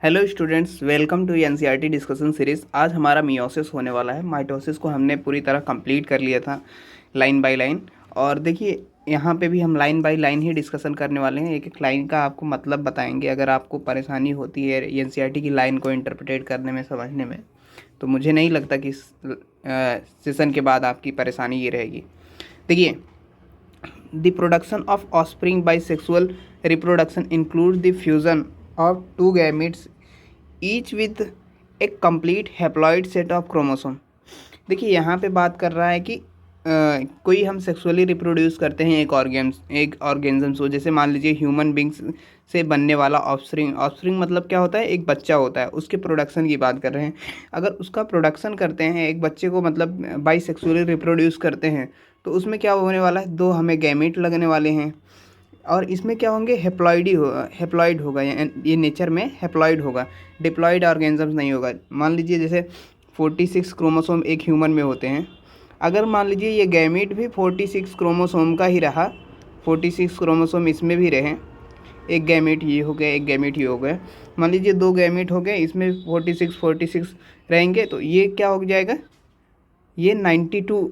Hello students, welcome to NCERT discussion series. आज हमारा meiosis होने वाला है। माइटोसिस को हमने पूरी तरह कंप्लीट कर लिया था लाइन बाय लाइन। और देखिए यहाँ पे भी हम line by line he discussion करने वाले हैं। एक एक लाइन का आपको मतलब बताएंगे। अगर आपको परेशानी होती है एनसीईआरटी की लाइन को इंटरप्रेट करने में, समझने में, तो मुझे नहीं लगता कि इस सेशन के बाद आपकी परेशानी ये रहेगी। देखिए, the production of offspring by sexual reproduction include the fusion of two gametes each with A complete haploid set of chromosome. देखिए यहाँ पे बात कर रहा है कि कोई हम सेक्सुअली रिप्रोड्यूस करते हैं एक ऑर्गेनिज्म को। जैसे मान लीजिए ह्यूमन बींग्स से बनने वाला ऑफस्प्रिंग मतलब क्या होता है? एक बच्चा होता है। उसके प्रोडक्शन की बात कर रहे हैं। अगर उसका प्रोडक्शन करते हैं एक बच्चे को, मतलब बाई सेक्सुअली रिप्रोड्यूस करते हैं, तो उसमें क्या होने वाला है? दो हमें गैमेट लगने वाले हैं। और इसमें क्या होंगे? हेप्लॉइड होगा। ये नेचर में हेप्लॉइड होगा, डिप्लॉइड ऑर्गेनिजम्स नहीं होगा। मान लीजिए जैसे 46 क्रोमोसोम एक ह्यूमन में होते हैं। अगर मान लीजिए ये गैमीट भी 46 क्रोमोसोम का ही रहा, 46 क्रोमोसोम इसमें भी रहे, एक गैमीट ये हो गया, एक गैमीट ये हो गया, मान लीजिए दो गैमीट हो गए, इसमें 46 रहेंगे, तो ये क्या हो जाएगा? ये 92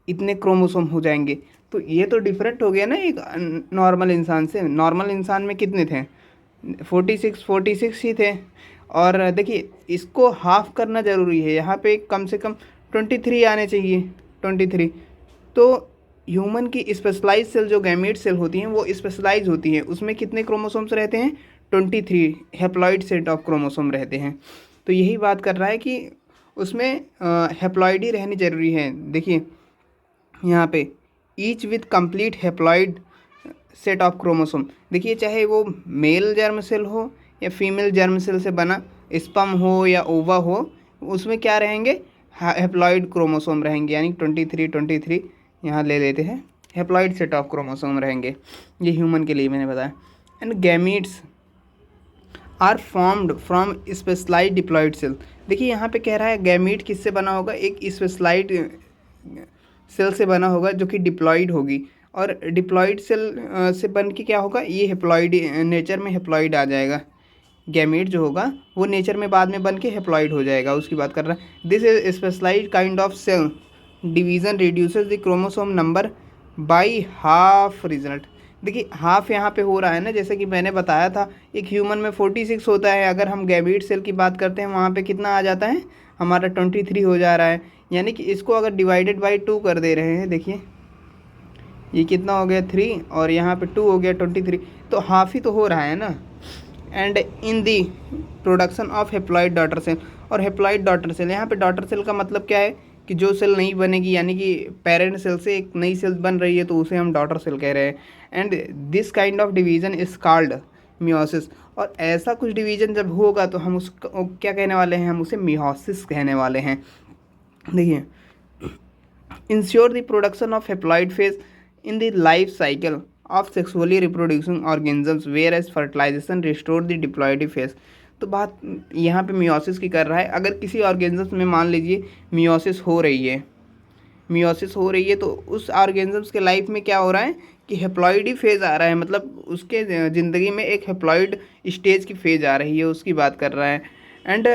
इतने क्रोमोसोम हो जाएंगे। तो ये तो डिफरेंट हो गया ना एक नॉर्मल इंसान से। नॉर्मल इंसान में कितने थे? 46 ही थे। और देखिए इसको हाफ करना ज़रूरी है। यहाँ पे कम से कम 23 आने चाहिए, 23। तो ह्यूमन की स्पेशलाइज सेल, जो गैमेट सेल होती हैं, वो स्पेशलाइज होती हैं। उसमें कितने क्रोमोसोम्स रहते हैं? 23 हैप्लॉइड सेट ऑफ क्रोमोसोम रहते हैं। तो यही बात कर रहा है कि उसमें हैप्लॉइड ही रहनी ज़रूरी है। देखिए यहाँ पे each with complete haploid set of chromosome. देखिए चाहे वो मेल जर्म सेल हो या फीमेल जर्म सेल से बना स्पर्म हो या ओवा हो, उसमें क्या रहेंगे? हैप्लॉइड क्रोमोसोम रहेंगे। यानी 23 यहाँ ले लेते हैं, हैप्लॉइड सेट ऑफ क्रोमोसोम रहेंगे। ये ह्यूमन के लिए मैंने बताया। And gametes are formed from specialised diploid cell. देखिए यहाँ पे कह रहा है गैमीट किससे बना होगा? एक स्पेशलाइज्ड सेल से बना होगा जो कि डिप्लॉइड होगी। और डिप्लॉइड सेल से बन के क्या होगा? ये हैप्लॉइड, नेचर में हैप्लॉइड आ जाएगा। गैमीट जो होगा वो नेचर में बाद में बन के हैप्लॉइड हो जाएगा, उसकी बात कर रहा है। This is specialised kind of cell division reduces the chromosome number by half result. देखिए हाफ यहाँ पे हो रहा है ना, जैसे कि मैंने बताया था एक ह्यूमन में 46 होता है। अगर हम गैमीट सेल की बात करते हैं वहाँ पे कितना आ जाता है? हमारा 23 हो जा रहा है। यानी कि इसको अगर डिवाइडेड बाई 2 कर दे रहे हैं, देखिए ये कितना हो गया? 3, और यहाँ पे 2 हो गया 23। तो हाफ ही तो हो रहा है ना। And in the production of haploid daughter cell. और हैप्लॉइड डॉटर सेल, यहाँ पे डॉटर सेल का मतलब क्या है? कि जो सेल नहीं बनेगी, यानी कि पेरेंट सेल से एक नई सेल बन रही है, तो उसे हम डॉटर सेल कह रहे हैं। And this kind of division is called meiosis. और ऐसा कुछ डिवीजन जब होगा तो हम उसको क्या कहने वाले हैं? हम उसे मियोसिस कहने वाले हैं। देखिए, ensure the production of haploid phase in the life cycle of sexually reproducing organisms whereas fertilisation restore the diploid phase. तो बात यहाँ पे मियोसिस की कर रहा है। अगर किसी ऑर्गेनिजम्स में मान लीजिए मियोसिस हो रही है, तो उस ऑर्गेनिजम्स के लाइफ में क्या हो रहा है कि हैप्लॉइड ही फेज आ रहा है। मतलब उसके ज़िंदगी में एक हैप्लॉइड स्टेज की फेज आ रही है, उसकी बात कर रहा है। एंड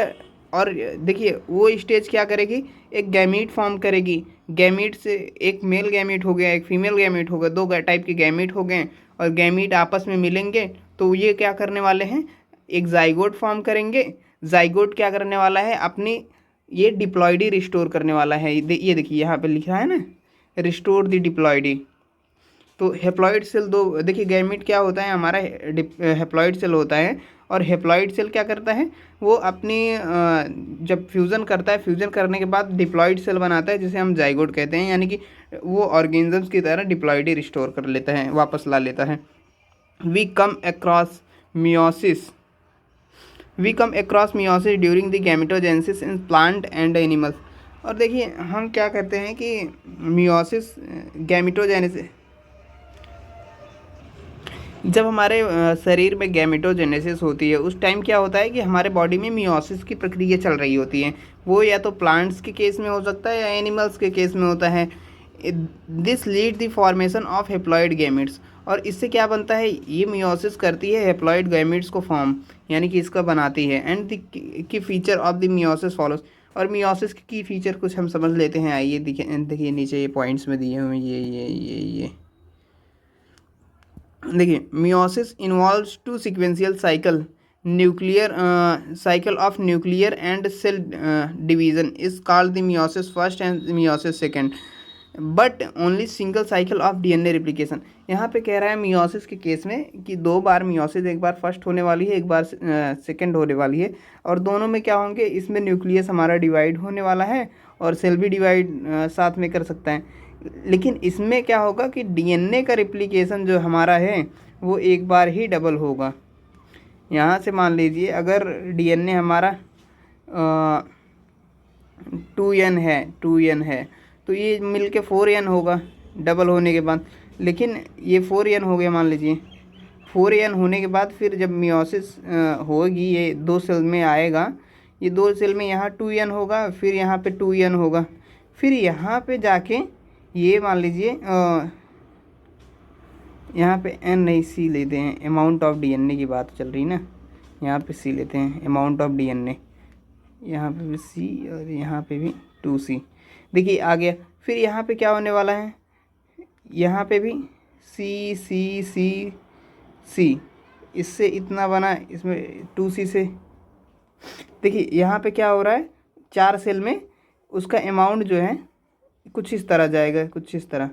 और देखिए वो स्टेज क्या करेगी? एक गैमीट फॉर्म करेगी। गैमीट से एक मेल गैमीट हो गया, एक फीमेल गैमीट हो गया, दो टाइप के गैमीट हो गए। और गैमीट आपस में मिलेंगे तो ये क्या करने वाले हैं? एक जाइगोट फॉर्म करेंगे। जाइगोट क्या करने वाला है? अपनी ये डिप्लॉइडी रिस्टोर करने वाला है। ये देखिए यहाँ पे लिखा है ना, रिस्टोर द डिप्लॉइडी। तो हैप्लॉइड सेल दो, देखिए गैमीट क्या होता है? हमारा हैप्लॉइड सेल होता है। और हैप्लॉइड सेल क्या करता है? वो अपनी जब फ्यूज़न करता है, फ्यूज़न करने के बाद डिप्लॉइड सेल बनाता है, जिसे हम जाइगोट कहते हैं। यानी कि वो ऑर्गेनिजम्स की तरह डिप्लॉइडी रिस्टोर कर लेता है, वापस ला लेता है। We come across meiosis during the gametogenesis in plant and animals. और देखिए हम क्या कहते हैं कि मियोसिस, गैमेटोजेनेसिस, जब हमारे शरीर में गैमेटोजेनेसिस होती है उस टाइम क्या होता है कि हमारे बॉडी में मियोसिस की प्रक्रिया चल रही होती है। वो या तो प्लांट्स के केस में हो सकता है या एनिमल्स के केस में होता है। This lead the formation of haploid gametes. और इससे क्या बनता है, ये मियोसिस करती है हैप्लॉइड गैमेट्स को फॉर्म, यानी कि इसका बनाती है। And the key feature of the meiosis follows, और मियोसिस की फीचर कुछ हम समझ लेते हैं। आइए देखिए नीचे ये पॉइंट्स में दिए हुए ये देखिए, meiosis involves two sequential cycle nuclear cycle of nuclear and cell division is called the meiosis first and meiosis second, but only single cycle of DNA replication. यहाँ पे कह रहा है मियोसिस के केस में कि 2 बार मियोसिस, एक बार फर्स्ट होने वाली है, एक बार सेकंड होने वाली है, और दोनों में क्या होंगे, इसमें न्यूक्लियस हमारा डिवाइड होने वाला है और सेल भी डिवाइड साथ में कर सकता है। लेकिन इसमें क्या होगा कि डीएनए का रिप्लिकेशन जो हमारा है वो एक बार ही डबल होगा। यहाँ से मान लीजिए अगर डीएनए हमारा 2n है तो ये मिल के 4n होगा डबल होने के बाद। लेकिन ये 4n हो गया, मान लीजिए 4n होने के बाद फिर जब मियोसिस होगी, ये 2 सेल में आएगा, ये 2 सेल में यहाँ 2n होगा, फिर यहाँ पे 2n होगा, फिर यहाँ पे जाके ये मान लीजिए यहाँ पे n नहीं c लेते हैं, अमाउंट ऑफ डीएनए की बात चल रही ना, यहाँ पे c लेते हैं, अमाउंट ऑफ डीएनए, यहाँ पे भी c और यहाँ पे भी 2c। देखिए आ गया। फिर यहाँ पे क्या होने वाला है, यहाँ पे भी c c c c, इससे इतना बना, इसमें 2c से। देखिए यहाँ पे क्या हो रहा है, 4 सेल में उसका अमाउंट जो है कुछ इस तरह जाएगा, कुछ इस तरह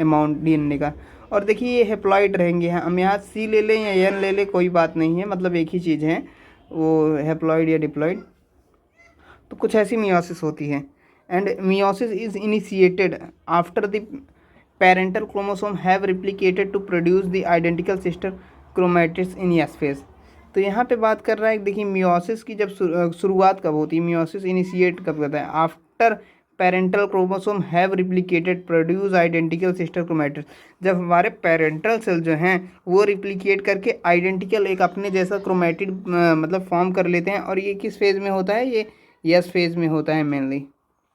अमाउंट डीएनए का। और देखिए ये हैप्लॉइड रहेंगे, हम यहाँ सी ले लें या एन ले लें कोई बात नहीं है, मतलब एक ही चीज़ है, वो हैप्लॉइड या डिप्लॉइड। तो कुछ ऐसी मियोसिस होती है। And meiosis is initiated after the parental chromosome have replicated to produce the identical sister chromatids in S phase. तो यहाँ पे बात कर रहा है, देखिए मियोसिस की जब शुरुआत कब होती है, मियोसिस इनिशिएट कब करता है, after parental chromosome have replicated produce identical sister chromatids. जब हमारे पेरेंटल सेल जो हैं वो रिप्लिकेट करके आइडेंटिकल एक अपने जैसा क्रोमैटिड मतलब फॉर्म कर लेते हैं। और ये किस फेज़ में होता है, ये यस फेज़ में होता है मेनली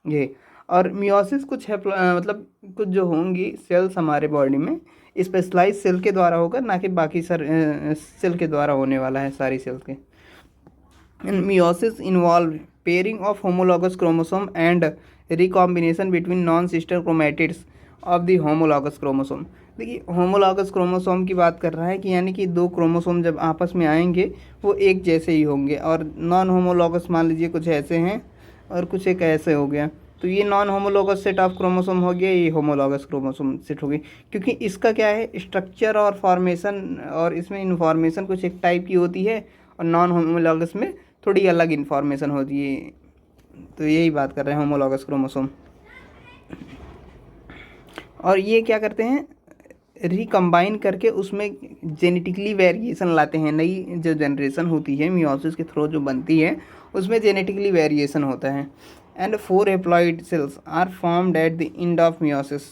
ये। और मियोसिस कुछ है मतलब कुछ जो होंगी सेल्स हमारे बॉडी में स्पेशलाइज सेल के द्वारा होगा, ना कि बाकी सेल के द्वारा होने वाला है सारी सेल्स के। Meiosis involve pairing of homologous chromosome and recombination between non sister chromatids of the homologous chromosome. देखिए होमोलॉगस क्रोमोसोम की बात कर रहा है कि यानी कि 2 क्रोमोसोम जब आपस में आएंगे वो एक जैसे ही होंगे, और नॉन होमोलॉगस मान लीजिए कुछ ऐसे हैं और कुछ एक ऐसे हो गया। तो ये non homologous set of chromosome हो गया, ये होमोलॉगस क्रोमोसोम सेट हो गई, क्योंकि इसका क्या है स्ट्रक्चर और फॉर्मेशन और इसमें इन्फॉर्मेशन कुछ एक टाइप की होती है, और नॉन होमोलॉगस में थोड़ी अलग इन्फॉर्मेशन होती है। तो यही बात कर रहे हैं होमोलॉगस क्रोमोसोम। और ये क्या करते हैं, रिकम्बाइन करके उसमें जेनेटिकली वेरिएशन लाते हैं। नई जो जनरेशन होती है मियोसिस के थ्रू जो बनती है उसमें जेनेटिकली वेरिएशन होता है। And 4 haploid cells are formed at the end of meiosis.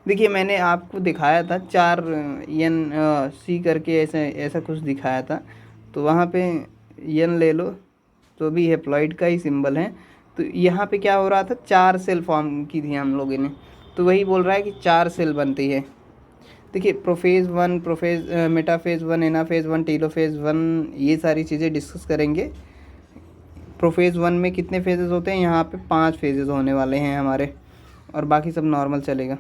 देखिए मैंने आपको दिखाया था 4 एन सी करके ऐसा कुछ दिखाया था, तो वहाँ पे एन ले लो तो भी हैप्लॉइड का ही सिंबल है। तो यहाँ पे क्या हो रहा था, 4 सेल फॉर्म की थी हम लोगों ने, तो वही बोल रहा है कि 4 सेल बनती है। देखिए प्रोफेज 1, मेटाफेज 1, एनाफेज 1, टेलोफेज 1, ये सारी चीज़ें डिस्कस करेंगे। प्रोफेज 1 में कितने फेजेस होते हैं, यहाँ पे 5 फेजेस होने वाले हैं हमारे, और बाकी सब नॉर्मल चलेगा।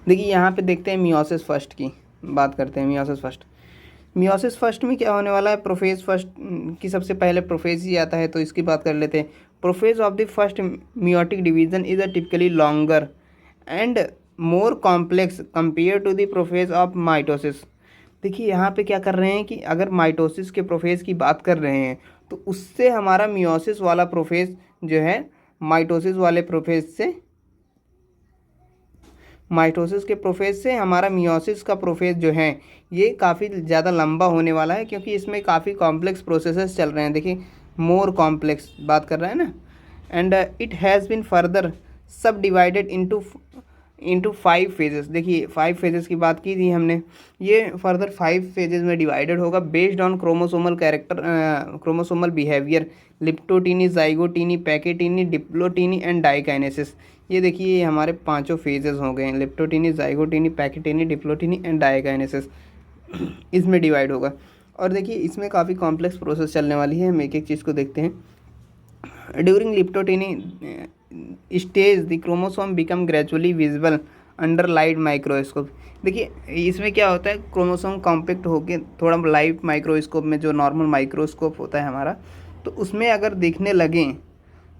देखिए यहाँ पे देखते हैं मियोसिस फर्स्ट की बात करते हैं। मियोसिस फर्स्ट में क्या होने वाला है, प्रोफेज फर्स्ट की सबसे पहले प्रोफेज ही आता है, तो इसकी बात कर लेते हैं। Prophase of the first meiotic division is a typically longer and more complex compare to the prophase of mitosis. देखिए यहाँ पे क्या कर रहे हैं कि अगर माइटोसिस के प्रोफेज की बात कर रहे हैं तो उससे हमारा मियोसिस वाला प्रोफेज जो है माइटोसिस के प्रोफेज से हमारा मियोसिस का प्रोफेज जो है ये काफ़ी ज़्यादा लंबा होने वाला है, क्योंकि इसमें काफ़ी कॉम्प्लेक्स प्रोसेसेस चल रहे हैं। देखिए मोर कॉम्प्लेक्स बात कर रहे हैं ना। And it has been further subdivided into 5 phases. देखिए 5 फेजेस की बात की थी हमने, ये फर्दर 5 फेजेस में डिवाइडेड होगा based on chromosomal character, chromosomal behaviour, leptotene, zygotene, pachytene, diplotene and diakinesis. ये देखिए ये हमारे पांचों फेजेस हो गए हैं, leptotene, zygotene, pachytene, diplotene and diakinesis इसमें डिवाइड होगा। और देखिए इसमें काफ़ी कॉम्प्लेक्स प्रोसेस चलने वाली है, हम एक एक चीज़ को देखते हैं। During leptotene stage the chromosome become gradually visible under light microscope. देखिए इसमें क्या होता है, क्रोमोसोम कॉम्पैक्ट होकर थोड़ा लाइट माइक्रोस्कोप में, जो नॉर्मल माइक्रोस्कोप होता है हमारा, तो उसमें अगर दिखने लगें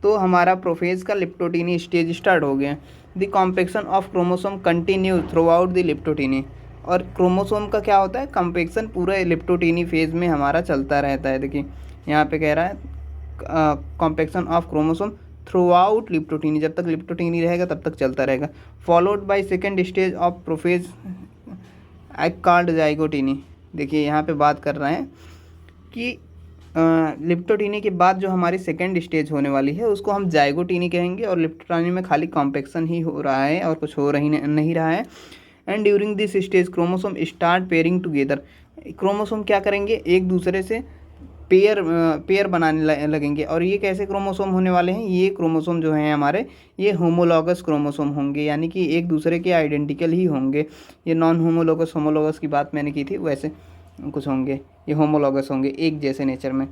तो हमारा प्रोफेज का लिप्टोटिनी स्टेज स्टार्ट हो गया। The compaction of chromosome continue throughout the leptotene. और क्रोमोसोम का क्या होता है, कॉम्पेक्शन पूरे लिप्टोटिनी फेज में हमारा चलता रहता है। देखिए यहाँ पे कह रहा है compaction of chromosome throughout leptotene, जब तक लिप्टोटिनी रहेगा तब तक चलता रहेगा। Followed by second stage of prophase called zygotene. देखिए यहाँ पे बात कर रहे हैं कि लिप्टोटिनी के बाद जो हमारी सेकेंड स्टेज होने वाली है उसको हम जाइगोटिनी कहेंगे, और लिप्टोटिनी में खाली कॉम्पेक्शन ही हो रहा है और कुछ हो रही नहीं रहा है। And during this stage chromosome start pairing together. Chromosome क्या करेंगे, एक दूसरे से पेयर बनाने लगेंगे। और ये कैसे क्रोमोसोम होने वाले हैं, ये क्रोमोसोम जो हैं हमारे, ये होमोलॉगस क्रोमोसोम होंगे, यानी कि एक दूसरे के आइडेंटिकल ही होंगे। ये नॉन होमोलॉगस होमोलॉगस की बात मैंने की थी, वैसे कुछ होंगे, ये होमोलॉगस होंगे एक जैसे नेचर में।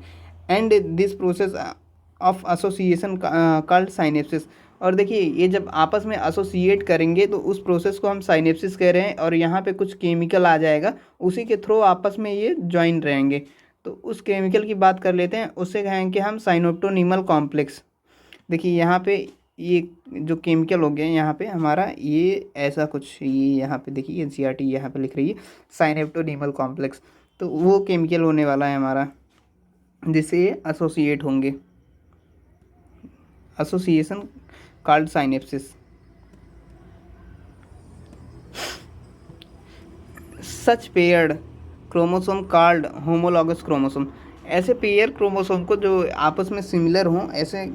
And this process of association called synapsis. और देखिए ये जब आपस में एसोसिएट करेंगे तो उस प्रोसेस को हम साइनेप्सिस कह रहे हैं, और यहाँ पे कुछ केमिकल आ जाएगा, उसी के थ्रू आपस में ये ज्वाइन रहेंगे। तो उस केमिकल की बात कर लेते हैं, उससे कहेंगे हम साइनोप्टोनिमल कॉम्प्लेक्स। देखिए यहाँ पे ये जो केमिकल हो गया यहाँ पे हमारा, ये ऐसा कुछ, ये यहाँ पे देखिए एनसीईआरटी यहाँ पे लिख रही है साइनोप्टोनिमल कॉम्प्लेक्स। तो वो केमिकल होने वाला है हमारा, जिससे ये एसोसिएट होंगे, association called synapsis. Such paired chromosome called homologous chromosome. ऐसे पेयर क्रोमोसोम को जो आपस में सिमिलर हों, ऐसे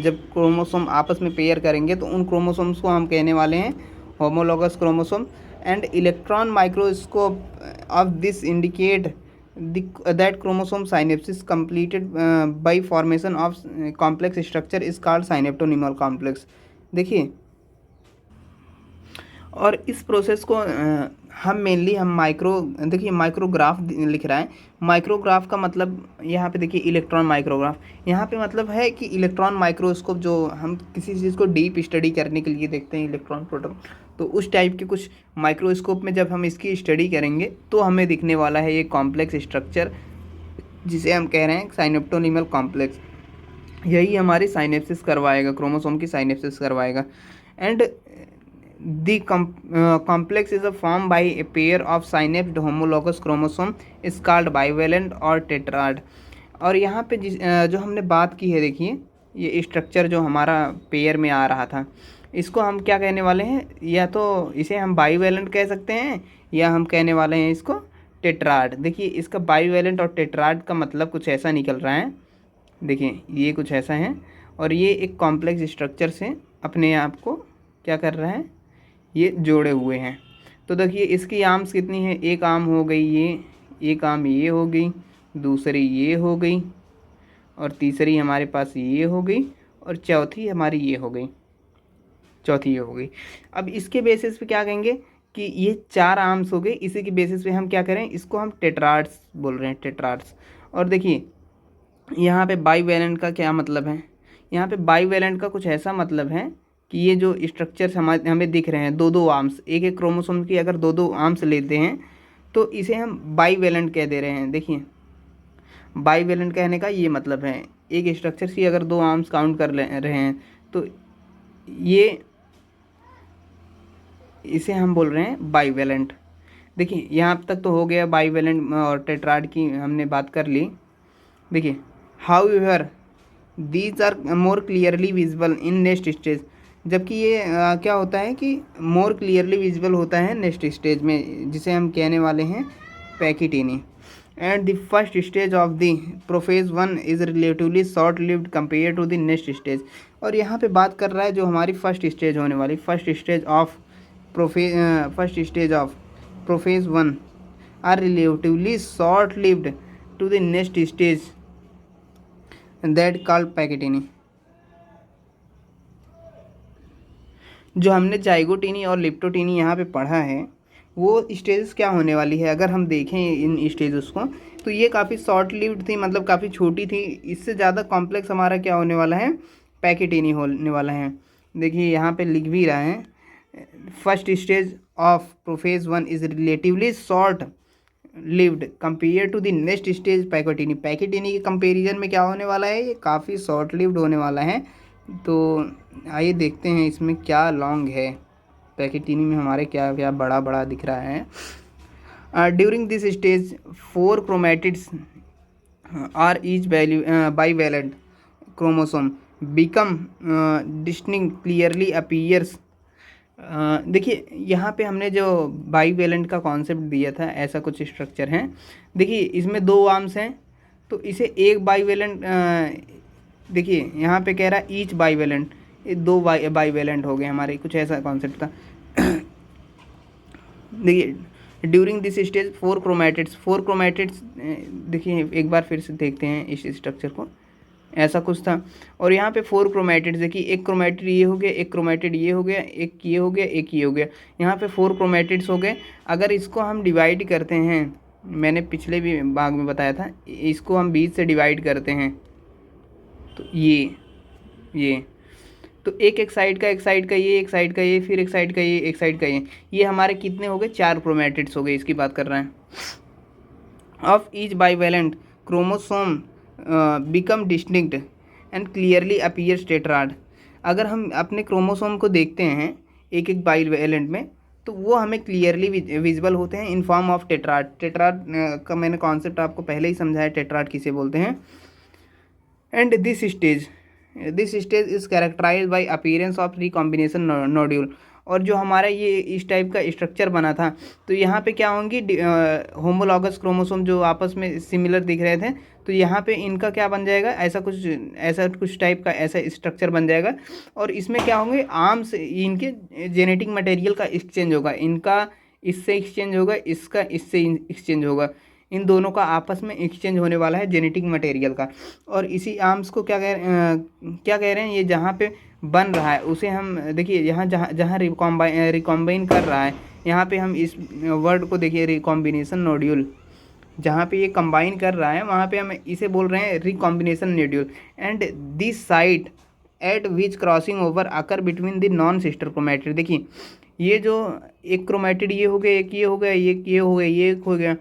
जब क्रोमोसोम आपस में पेयर करेंगे तो उन क्रोमोसोम्स को हम कहने वाले हैं homologous chromosome. And electron microscope of this indicate that chromosome synapsis completed by formation of complex structure is called synaptonemal complex. देखिए और इस प्रोसेस को हम मेनली हम देखिए माइक्रोग्राफ लिख रहा है। माइक्रोग्राफ का मतलब यहाँ पे देखिए इलेक्ट्रॉन माइक्रोग्राफ, यहाँ पे मतलब है कि इलेक्ट्रॉन माइक्रोस्कोप, जो हम किसी चीज़ को डीप स्टडी करने के लिए देखते हैं इलेक्ट्रॉन प्रोटॉन, तो उस टाइप के कुछ माइक्रोस्कोप में जब हम इसकी स्टडी करेंगे तो हमें दिखने वाला है ये कॉम्प्लेक्स स्ट्रक्चर, जिसे हम कह रहे हैं साइनेप्टोनिमल कॉम्प्लेक्स। यही हमारी साइनेप्सिस करवाएगा, क्रोमोसोम की साइनेप्सिस करवाएगा। And the complex is formed by a pair of synapsed homologous chromosome is called bivalent और tetrad। और यहाँ पे जो हमने बात की है, देखिए ये स्ट्रक्चर जो हमारा पेयर में आ रहा था, इसको हम क्या कहने वाले हैं, या तो इसे हम बाईवैलेंट कह सकते हैं, या हम कहने वाले हैं इसको टेट्राड। देखिए इसका बाईवैलेंट और टेट्राड का मतलब कुछ ऐसा निकल रहा है, देखिए ये कुछ ऐसा है, और ये एक कॉम्प्लेक्स स्ट्रक्चर से अपने आप को क्या कर रहा है, ये जोड़े हुए हैं। तो देखिए इसकी आर्म्स कितनी है, एक आर्म हो गई ये, एक आर्म ये हो गई, दूसरी ये हो गई, और तीसरी हमारे पास ये हो गई, और चौथी हमारी ये हो गई, चौथी ये हो गई। अब इसके बेसिस पे क्या कहेंगे कि ये 4 आर्म्स हो गए, इसी के बेसिस पे हम क्या करें, इसको हम टेट्राड्स बोल रहे हैं, टेट्राड्स। और देखिए यहाँ पे बाईवैलेंट का क्या मतलब है, यहाँ पे बाईवैलेंट का कुछ ऐसा मतलब है कि ये जो स्ट्रक्चर्स हमें दिख रहे हैं, 2-2 आर्म्स, एक एक क्रोमोसोम की अगर 2-2 आर्म्स लेते हैं तो इसे हम बाईवैलेंट कह दे रहे हैं। देखिए बाईवैलेंट कहने का ये मतलब है, एक स्ट्रक्चर की अगर 2 आर्म्स काउंट कर रहे हैं तो ये, इसे हम बोल रहे हैं बाईवैलेंट। देखिए यहाँ तक तो हो गया, बाईवैलेंट और टेट्राड की हमने बात कर ली। देखिए however these are more clearly visible in next stage. जबकि ये क्या होता है कि मोर क्लियरली विजिबल होता है नेक्स्ट स्टेज में, जिसे हम कहने वाले हैं pachytene. And the first stage of the prophase 1 is relatively short lived compare to the next stage. और यहाँ पे बात कर रहा है जो हमारी फर्स्ट स्टेज होने वाली, first stage of prophase 1 are relatively short lived to the next stage that called pachytene. जो हमने जाइगोटिनी और लिप्टोटिनी यहाँ पे पढ़ा है वो स्टेजेस क्या होने वाली है, अगर हम देखें इन स्टेजेस को तो ये काफ़ी शॉर्ट लिव्ड थी, मतलब काफ़ी छोटी थी। इससे ज़्यादा कॉम्प्लेक्स हमारा क्या होने वाला है, पैकेटिनी होने वाला है। देखिए यहाँ पे लिख भी रहा है, first stage of prophase 1 is relatively short lived compare to the next stage pachytene. Pachytene के कंपेरिजन में क्या होने वाला है, ये काफ़ी शॉर्ट लिव्ड होने वाला है। तो आइए देखते हैं इसमें क्या लॉन्ग है, पैकेटिनी में हमारे क्या क्या बड़ा बड़ा दिख रहा है। During this stage 4 chromatids are each bivalent chromosome become distinct clearly appears. देखिए यहाँ पे हमने जो बाईवेलेंट का कॉन्सेप्ट दिया था, ऐसा कुछ स्ट्रक्चर है। देखिए इसमें 2 आर्म्स हैं तो इसे एक बाईवेलेंट, देखिए यहाँ पे कह रहा है ईच बाईवेलेंट, ये 2 बाईवेलेंट हो गए हमारे, कुछ ऐसा कॉन्सेप्ट था। देखिए ड्यूरिंग दिस स्टेज 4 क्रोमेटिड्स, देखिए एक बार फिर से देखते हैं इस स्ट्रक्चर को, ऐसा कुछ था। और यहाँ पे 4 क्रोमेटिड्स, देखिए एक क्रोमेटिड ये हो गया, एक क्रोमेटिड ये हो गया, एक ये हो गया, एक ये हो गया, यहाँ पे 4 क्रोमेटिड्स हो गए। अगर इसको हम डिवाइड करते हैं, मैंने पिछले भी भाग में बताया था, इसको हम 20 से डिवाइड करते हैं तो ये तो एक साइड का, एक साइड का ये, एक साइड का ये, फिर एक साइड का ये, एक साइड का ये हमारे कितने हो गए, 4 क्रोमेटिड्स हो गए, इसकी बात कर रहे हैं। Of each bivalent chromosome become distinct and clearly appears tetrad. अगर हम अपने क्रोमोसोम को देखते हैं एक एक बाईवेलेंट में तो वो हमें क्लियरली विजिबल होते हैं in form of tetrad. Tetrad का मैंने कॉन्सेप्ट आपको पहले ही समझाया, टेट्राड किसे बोलते हैं। And this stage is characterise by appearance of recombination nodule. और जो हमारा ये इस टाइप का स्ट्रक्चर बना था तो यहाँ पे क्या होंगी, होमोलॉगस क्रोमोसोम जो आपस में सिमिलर दिख रहे थे, तो यहाँ पे इनका क्या बन जाएगा, ऐसा कुछ टाइप का ऐसा स्ट्रक्चर बन जाएगा। और इसमें क्या होंगे, आर्म्स, इनके जेनेटिक मटेरियल का एक्सचेंज होगा, इनका इससे एक्सचेंज होगा, इसका इससे एक्सचेंज होगा, इन दोनों का आपस में एक्सचेंज होने वाला है जेनेटिक मटेरियल का। और इसी आर्म्स को क्या कह रहे हैं, ये जहाँ पे बन रहा है उसे हम देखिए, यहाँ जहाँ जहाँ रिकॉम्बाइन कर रहा है, यहाँ पे हम इस वर्ड को देखिए, रिकॉम्बिनेशन नोड्यूल, जहाँ पे ये कंबाइन कर रहा है वहाँ पे हम इसे बोल रहे हैं recombination nodule. And this site eight which crossing over occur between the non sister chromatid. देखिए ये जो एक क्रोमेटिड ये हो गया, एक ये हो गया, ये हो गया, ये हो गया,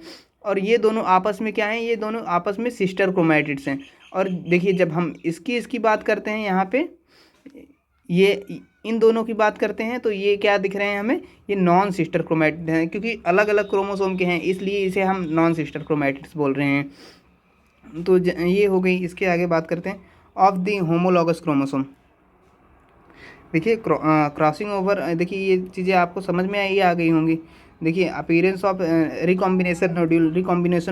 और ये दोनों आपस में क्या हैं, ये दोनों आपस में सिस्टर क्रोमेटिड्स हैं। और देखिए जब हम इसकी बात करते हैं, यहाँ पे ये इन दोनों की बात करते हैं तो ये क्या दिख रहे हैं हमें, ये नॉन सिस्टर क्रोमेटिड हैं, क्योंकि अलग अलग क्रोमोसोम के हैं इसलिए इसे हम नॉन सिस्टर क्रोमेटिड्स बोल रहे हैं। तो ये हो गई। इसके आगे बात करते हैं ऑफ द होमोलॉगस क्रोमोसोम। देखिए क्रॉसिंग ओवर, देखिए ये चीज़ें आपको समझ में आ गई होंगी। देखिए appearance of recombination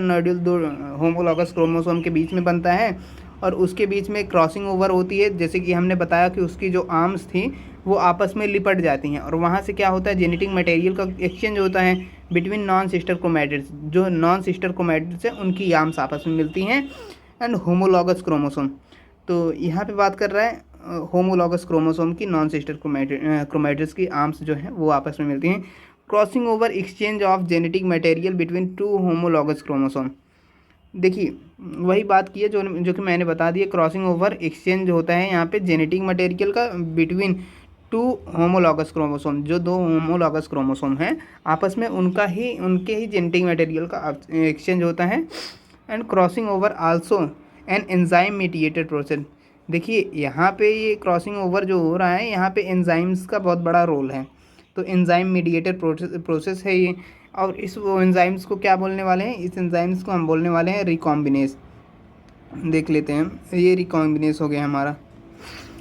nodule 2 homologous chromosome के बीच में बनता है और उसके बीच में क्रॉसिंग ओवर होती है। जैसे कि हमने बताया कि उसकी जो आर्म्स थी वो आपस में लिपट जाती हैं और वहाँ से क्या होता है, जेनेटिक मटेरियल का एक्सचेंज होता है बिटवीन नॉन सिस्टर क्रोमेटिड्स। जो नॉन सिस्टर क्रोमेटिड्स हैं उनकी आर्म्स आपस में मिलती हैं। एंड होमोलॉगस क्रोमोसोम, तो यहाँ पे बात कर रहा है होमोलॉगस क्रोमोसोम की नॉन सिस्टर क्रोमेटिड्स की आर्म्स जो हैं वो आपस में मिलती हैं। Crossing over exchange of genetic material between 2 homologous chromosome. देखिए वही बात की है जो कि मैंने बता दी, क्रॉसिंग ओवर एक्सचेंज होता है यहाँ पे जेनेटिक मटेरियल का बिटवीन 2 होमोलॉगस क्रोमोसोम। जो 2 होमोलॉगस क्रोमोसोम हैं आपस में उनके ही जेनेटिक मटेरियल का एक्सचेंज होता है। And crossing over also an enzyme mediated process. देखिए यहाँ पे ये क्रॉसिंग ओवर जो हो रहा है यहाँ पे एंजाइम्स का बहुत बड़ा रोल है। तो एंजाइम मीडिएटेड प्रोसेस है ये। और इस एंजाइम्स को क्या बोलने वाले हैं, इस एंजाइम्स को हम बोलने वाले हैं रिकॉम्बिनेस। देख लेते हैं, ये रिकॉम्बिनेस हो गया हमारा।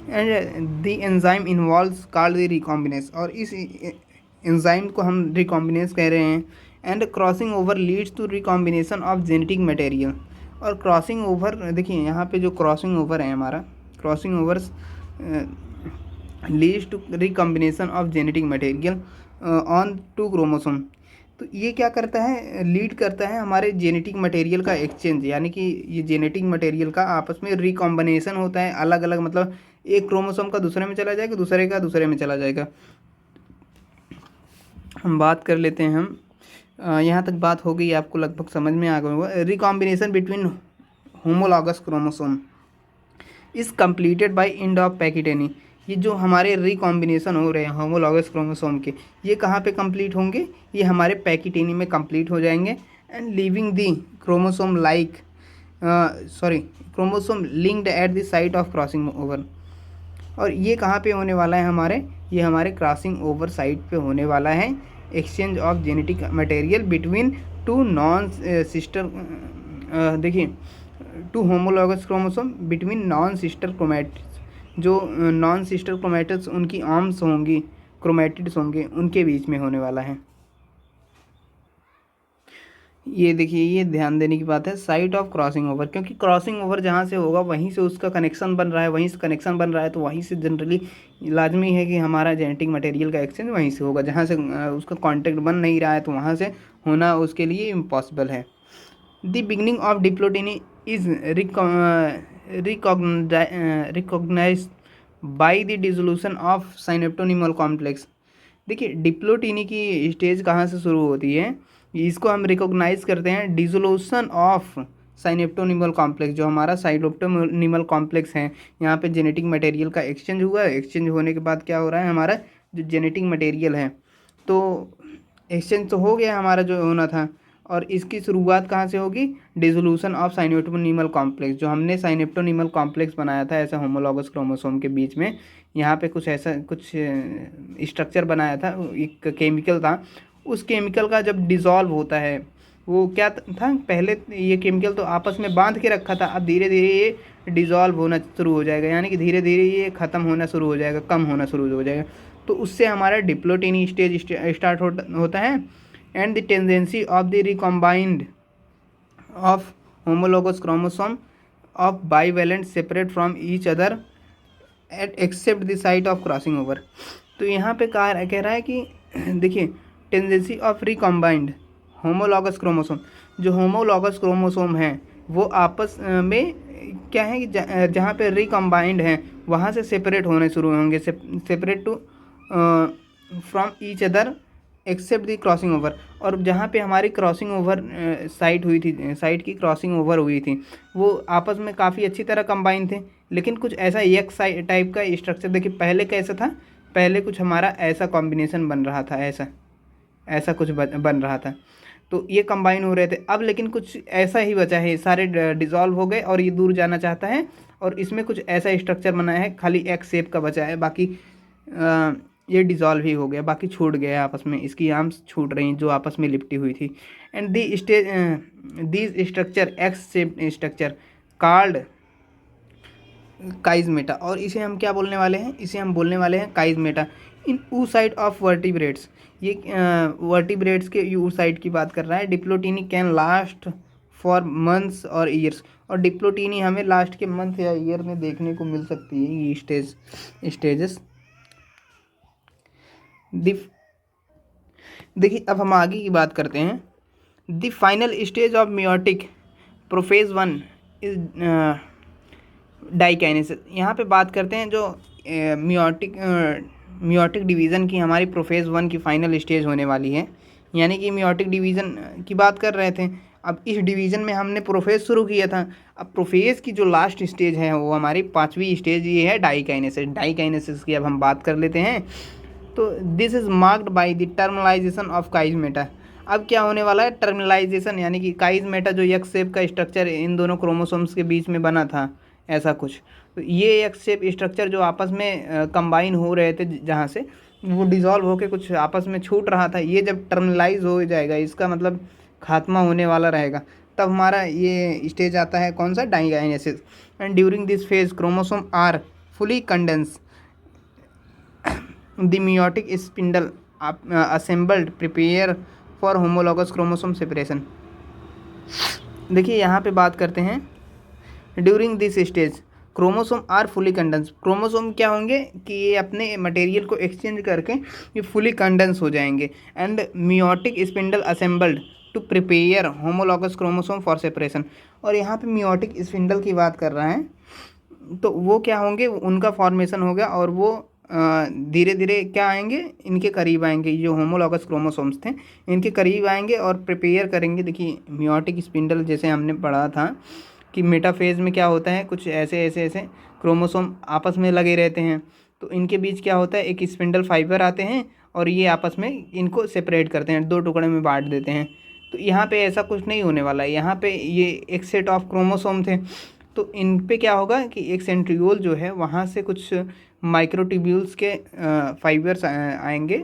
And the enzyme involves called the recombinase, और इस एंजाइम को हम रिकॉम्बिनेस कह रहे हैं। And crossing over leads to recombination of genetic material. और क्रॉसिंग ओवर, देखिए यहाँ पे जो क्रॉसिंग ओवर है हमारा, crossing overs leads to recombination of genetic material on 2 chromosome. तो ये क्या करता है, लीड करता है हमारे जेनेटिक मटेरियल का एक्सचेंज, यानी कि ये जेनेटिक मटेरियल का आपस में रिकॉम्बिनेशन होता है। अलग अलग मतलब एक क्रोमोसोम का दूसरे में चला जाएगा, दूसरे का दूसरे में चला जाएगा। हम बात कर लेते हैं। यहाँ तक बात हो गई, आपको लगभग समझ में आ गया होगा। Recombination between homologous chromosome is completed by end of pachytene. ये जो हमारे रिकॉम्बिनेशन हो रहे हैं होमोलॉगस क्रोमोसोम के, ये कहाँ पे कंप्लीट होंगे? ये हमारे पैकिटेनी में कंप्लीट हो जाएंगे। And leaving the chromosome like chromosome linked at the site of crossing over. और ये कहाँ पे होने वाला है हमारे? ये हमारे क्रॉसिंग ओवर साइट पे होने वाला है। Exchange of genetic material between two non sister, देखिए, two homologous chromosome between non sister chromatids. जो नॉन सिस्टर क्रोमैटिड्स उनकी आर्म्स होंगी, क्रोमैटिड्स होंगे, उनके बीच में होने वाला है। ये देखिए, ये ध्यान देने की बात है, साइट ऑफ क्रॉसिंग ओवर, क्योंकि क्रॉसिंग ओवर जहाँ से होगा वहीं से उसका कनेक्शन बन रहा है, वहीं से कनेक्शन बन रहा है, तो वहीं से जनरली लाजमी है कि हमारा जेनेटिक मटेरियल का एक्सचेंज वहीं से होगा। जहाँ से उसका कांटेक्ट बन नहीं रहा है तो वहाँ से होना उसके लिए इम्पॉसिबल है। The beginning of diplotene is recognise by the dissolution of synaptonemal complex. देखिए, डिप्लोटिनी की स्टेज कहाँ से शुरू होती है? इसको हम रिकॉग्नाइज करते हैं डिसोल्यूशन ऑफ साइनेप्टोनिमल कॉम्प्लेक्स। जो हमारा साइनेप्टोनिमल कॉम्प्लेक्स है, यहाँ पे जेनेटिक मटेरियल का एक्सचेंज हुआ है। एक्सचेंज होने के बाद क्या हो रहा है? हमारा जो जेनेटिक मटेरियल है, तो एक्सचेंज तो हो गया हमारा जो होना था, और इसकी शुरुआत कहाँ से होगी? Dissolution of synaptonemal complex. जो हमने साइनेप्टोनिमल कॉम्प्लेक्स बनाया था ऐसा होमोलॉगस क्रोमोसोम के बीच में, यहाँ पे कुछ ऐसा कुछ स्ट्रक्चर बनाया था, एक केमिकल था। उस केमिकल का जब डिज़ोल्व होता है, वो क्या था? पहले ये केमिकल तो आपस में बांध के रखा था, अब धीरे धीरे ये डिज़ोल्व होना शुरू हो जाएगा, यानी कि धीरे धीरे ये ख़त्म होना शुरू हो जाएगा, कम होना शुरू हो जाएगा। तो उससे हमारा डिप्लोटिनी स्टेज स्टार्ट होता है। And the tendency of the recombined of homologous chromosome of bivalent separate from each other at except the site of crossing over. तो यहाँ पे कह रहा है कि देखिए, tendency of recombined homologous chromosome, जो होमोलॉगस क्रोमोसोम हैं वो आपस में क्या है कि जहाँ पे रिकॉम्बाइंड हैं वहाँ से सेपरेट होने शुरू होंगे, separate to from each other except the crossing over. और जहाँ पे हमारी क्रॉसिंग ओवर साइट हुई थी, साइट की क्रॉसिंग ओवर हुई थी, वो आपस में काफ़ी अच्छी तरह कंबाइन थे। लेकिन कुछ ऐसा एक टाइप का स्ट्रक्चर, देखिए पहले कैसा था? पहले कुछ हमारा ऐसा कॉम्बिनेशन बन रहा था, ऐसा कुछ बन रहा था, तो ये कंबाइन हो रहे थे। अब लेकिन कुछ ऐसा ही बचा है, सारे डिज़ोल्व हो गए और ये दूर जाना चाहता है, और इसमें कुछ ऐसा स्ट्रक्चर बना है, खाली एक्स शेप का बचा है, बाकी ये डिज़ोल्व ही हो गया, बाकी छूट गया आपस में, इसकी आर्म्स छूट रही जो आपस में लिपटी हुई थी। And this structure X shape structure called chiasmata. और इसे हम क्या बोलने वाले हैं? इसे हम बोलने वाले हैं काइज़मेटा। इन oocyte ऑफ वर्टिब्रेट्स, ये वर्टिब्रेट्स के oocyte की बात कर रहा है। डिप्लोटिनी कैन लास्ट फॉर मंथ्स और ईयर्स, और डिप्लोटिनी हमें लास्ट के मंथ या ईयर में देखने को मिल सकती है, ये स्टेजेस। देखिए, अब हम आगे की बात करते हैं। The final stage of meiotic prophase 1 is diakinesis. यहाँ पे बात करते हैं जो मियोटिक डिवीज़न की हमारी प्रोफेज 1 की फाइनल स्टेज होने वाली है, यानी कि मियोटिक डिवीज़न की बात कर रहे थे। अब इस डिवीज़न में हमने प्रोफेज शुरू किया था, अब प्रोफेज की जो लास्ट स्टेज है वो हमारी 5वीं स्टेज ये है डाइकाइनेसिस। डाइकाइनेसिस की अब हम बात कर लेते हैं। तो this is marked by the terminalisation of chiasmata. अब क्या होने वाला है? टर्मिनलाइजेशन, यानी कि काइज़मेटा जो एक्स शेप का स्ट्रक्चर इन दोनों क्रोमोसोम्स के बीच में बना था, ऐसा कुछ, तो ये एक्स शेप स्ट्रक्चर जो आपस में कंबाइन हो रहे थे, जहाँ से वो डिज़ोल्व होकर कुछ आपस में छूट रहा था, ये जब टर्मिनलाइज हो जाएगा, इसका मतलब खात्मा होने वाला रहेगा, तब हमारा ये स्टेज आता है कौन सा? Diakinesis. And during this phase chromosome are fully condense, the meiotic spindle assembled prepare for homologous chromosome separation. देखिए, यहाँ पे बात करते हैं during this stage chromosome are fully condense. Chromosome क्या होंगे कि ये अपने मटेरियल को एक्सचेंज करके ये फुली कंडेंस हो जाएंगे। And meiotic spindle assembled to prepare homologous chromosome for separation. और यहाँ पे मियोटिक स्पिंडल की बात कर रहा है, तो वो क्या होंगे? उनका फॉर्मेशन होगा और वो धीरे धीरे क्या आएंगे, इनके करीब आएंगे, जो होमोलॉगस क्रोमोसोम्स थे इनके करीब आएंगे और प्रिपेयर करेंगे। देखिए मियोटिक स्पिंडल जैसे हमने पढ़ा था कि मेटाफेज में क्या होता है, कुछ ऐसे ऐसे ऐसे क्रोमोसोम आपस में लगे रहते हैं, तो इनके बीच क्या होता है, एक स्पिंडल फाइबर आते हैं और ये आपस में इनको सेपरेट करते हैं, 2 टुकड़े में बांट देते हैं। तो यहाँ पे ऐसा कुछ नहीं होने वाला है, यहाँ पे ये एक सेट ऑफ क्रोमोसोम थे, तो इन पे क्या होगा कि एक सेंट्रियोल जो है वहाँ से कुछ माइक्रोट्यूब्यूल्स के फाइबर्स आएंगे।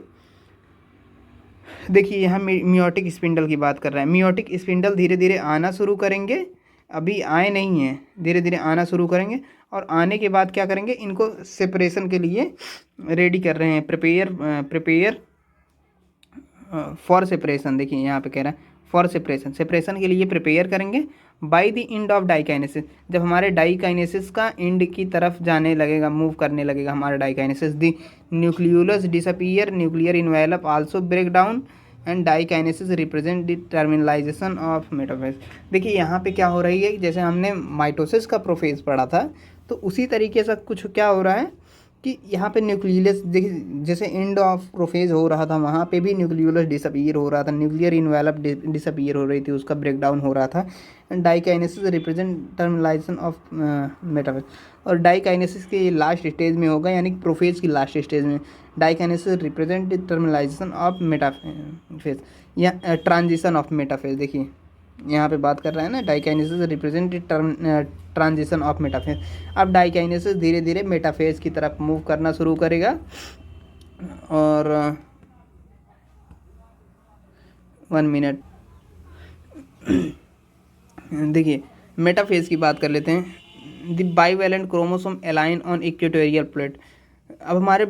देखिए यहाँ मियोटिक स्पिंडल की बात कर रहा है, मियोटिक स्पिंडल धीरे धीरे आना शुरू करेंगे, अभी आए नहीं हैं, धीरे धीरे आना शुरू करेंगे और आने के बाद क्या करेंगे, इनको सेपरेशन के लिए रेडी कर रहे हैं, प्रिपेयर फॉर सेपरेशन। देखिए यहाँ पे कह रहा है फॉर सेपरेशन, सेपरेशन के लिए प्रिपेयर करेंगे by the end of diakinesis. जब हमारे डाइकाइनेसिस का एंड की तरफ जाने लगेगा, मूव करने लगेगा हमारा diakinesis, the nucleolus disappear, nuclear envelope also break down and diakinesis represent the terminalisation of metaphase. देखिए यहाँ पे क्या हो रही है, जैसे हमने माइटोसिस का प्रोफेज पढ़ा था, तो उसी तरीके से कुछ क्या हो रहा है कि यहाँ पे न्यूक्लियस, देखिए जैसे एंड ऑफ प्रोफेज हो रहा था वहाँ पे भी न्यूक्लियोलस डिसअपीयर हो रहा था, न्यूक्लियर इन्वेलप डिसअपीयर हो रही थी, उसका ब्रेकडाउन हो रहा था। And diakinesis represent terminalisation of metaphase, और डाइकाइनेसिस के लास्ट स्टेज में होगा, यानी कि प्रोफेज की लास्ट स्टेज में diakinesis represent terminalisation of metaphase या ट्रांजिशन ऑफ मेटाफेज। देखिए यहाँ पे बात कर रहे हैं ना, diakinesis represent transition of metaphase. अब डाइकाइनेसिस धीरे धीरे मेटाफेज की तरफ मूव करना शुरू करेगा और 1 मिनट देखिए मेटाफेज की बात कर लेते हैं। The bivalent chromosome align on equatorial plate. अब हमारे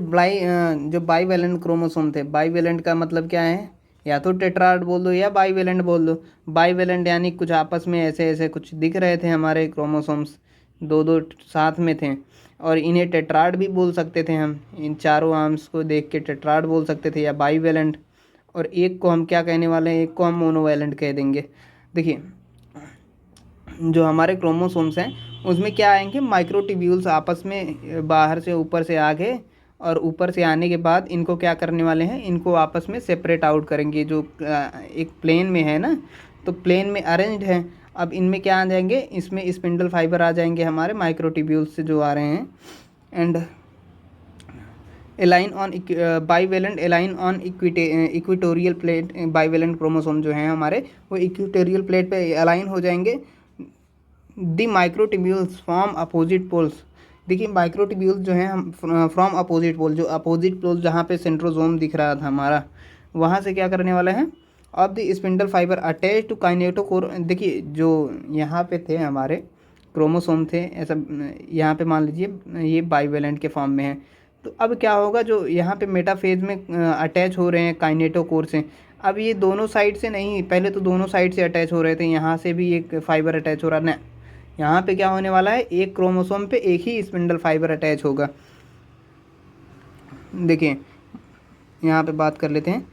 जो बाईवैलेंट क्रोमोसोम थे, बाईवैलेंट का मतलब क्या है, या तो टेट्राड बोल दो या बाईवैलेंट बोल दो। बाईवैलेंट यानी कुछ आपस में ऐसे ऐसे कुछ दिख रहे थे हमारे क्रोमोसोम्स, 2 साथ में थे, और इन्हें टेट्राड भी बोल सकते थे हम, इन चारों आर्म्स को देख के टेट्राड बोल सकते थे या बाईवैलेंट। और एक को हम क्या कहने वाले हैं, एक को हम मोनोवैलेंट कह देंगे। देखिए जो हमारे क्रोमोसोम्स हैं उसमें क्या आएंगे, माइक्रोट्यूब्यूल्स आपस में बाहर से ऊपर से आ गए, और ऊपर से आने के बाद इनको क्या करने वाले हैं, इनको आपस में सेपरेट आउट करेंगे। जो एक प्लेन में है ना, तो प्लेन में अरेंज्ड है, अब इनमें क्या आ जाएंगे, इसमें स्पिंडल फाइबर आ जाएंगे हमारे माइक्रोट्यूब्यूल्स से जो आ रहे हैं। And align on bivalent align on equatorial plate. Bivalent chromosome जो हैं हमारे वो इक्वेटोरियल प्लेट पे अलाइन हो जाएंगे। The microtubules form opposite poles. देखिए माइक्रोट्यूब्यूल्स जो हैं हम फ्रॉम अपोजिट पोल, जो अपोजिट पोल जहाँ पे सेंट्रोजोम दिख रहा था हमारा, वहाँ से क्या करने वाले हैं, of the spindle fibre attach to kinetochore. देखिए जो यहाँ पे थे हमारे क्रोमोसोम थे, ऐसा यहाँ पे मान लीजिए ये बाईवैलेंट के फॉर्म में है, तो अब क्या होगा, जो यहाँ पे मेटाफेज में अटैच हो रहे हैं काइनेटोकोर से, अब ये दोनों साइड से नहीं, पहले तो दोनों साइड से अटैच हो रहे थे, यहाँ से भी एक फाइबर अटैच हो रहा है ना, यहाँ पे क्या होने वाला है, एक क्रोमोसोम पे एक ही स्पिंडल फाइबर अटैच होगा। देखिए यहाँ पे बात कर लेते हैं,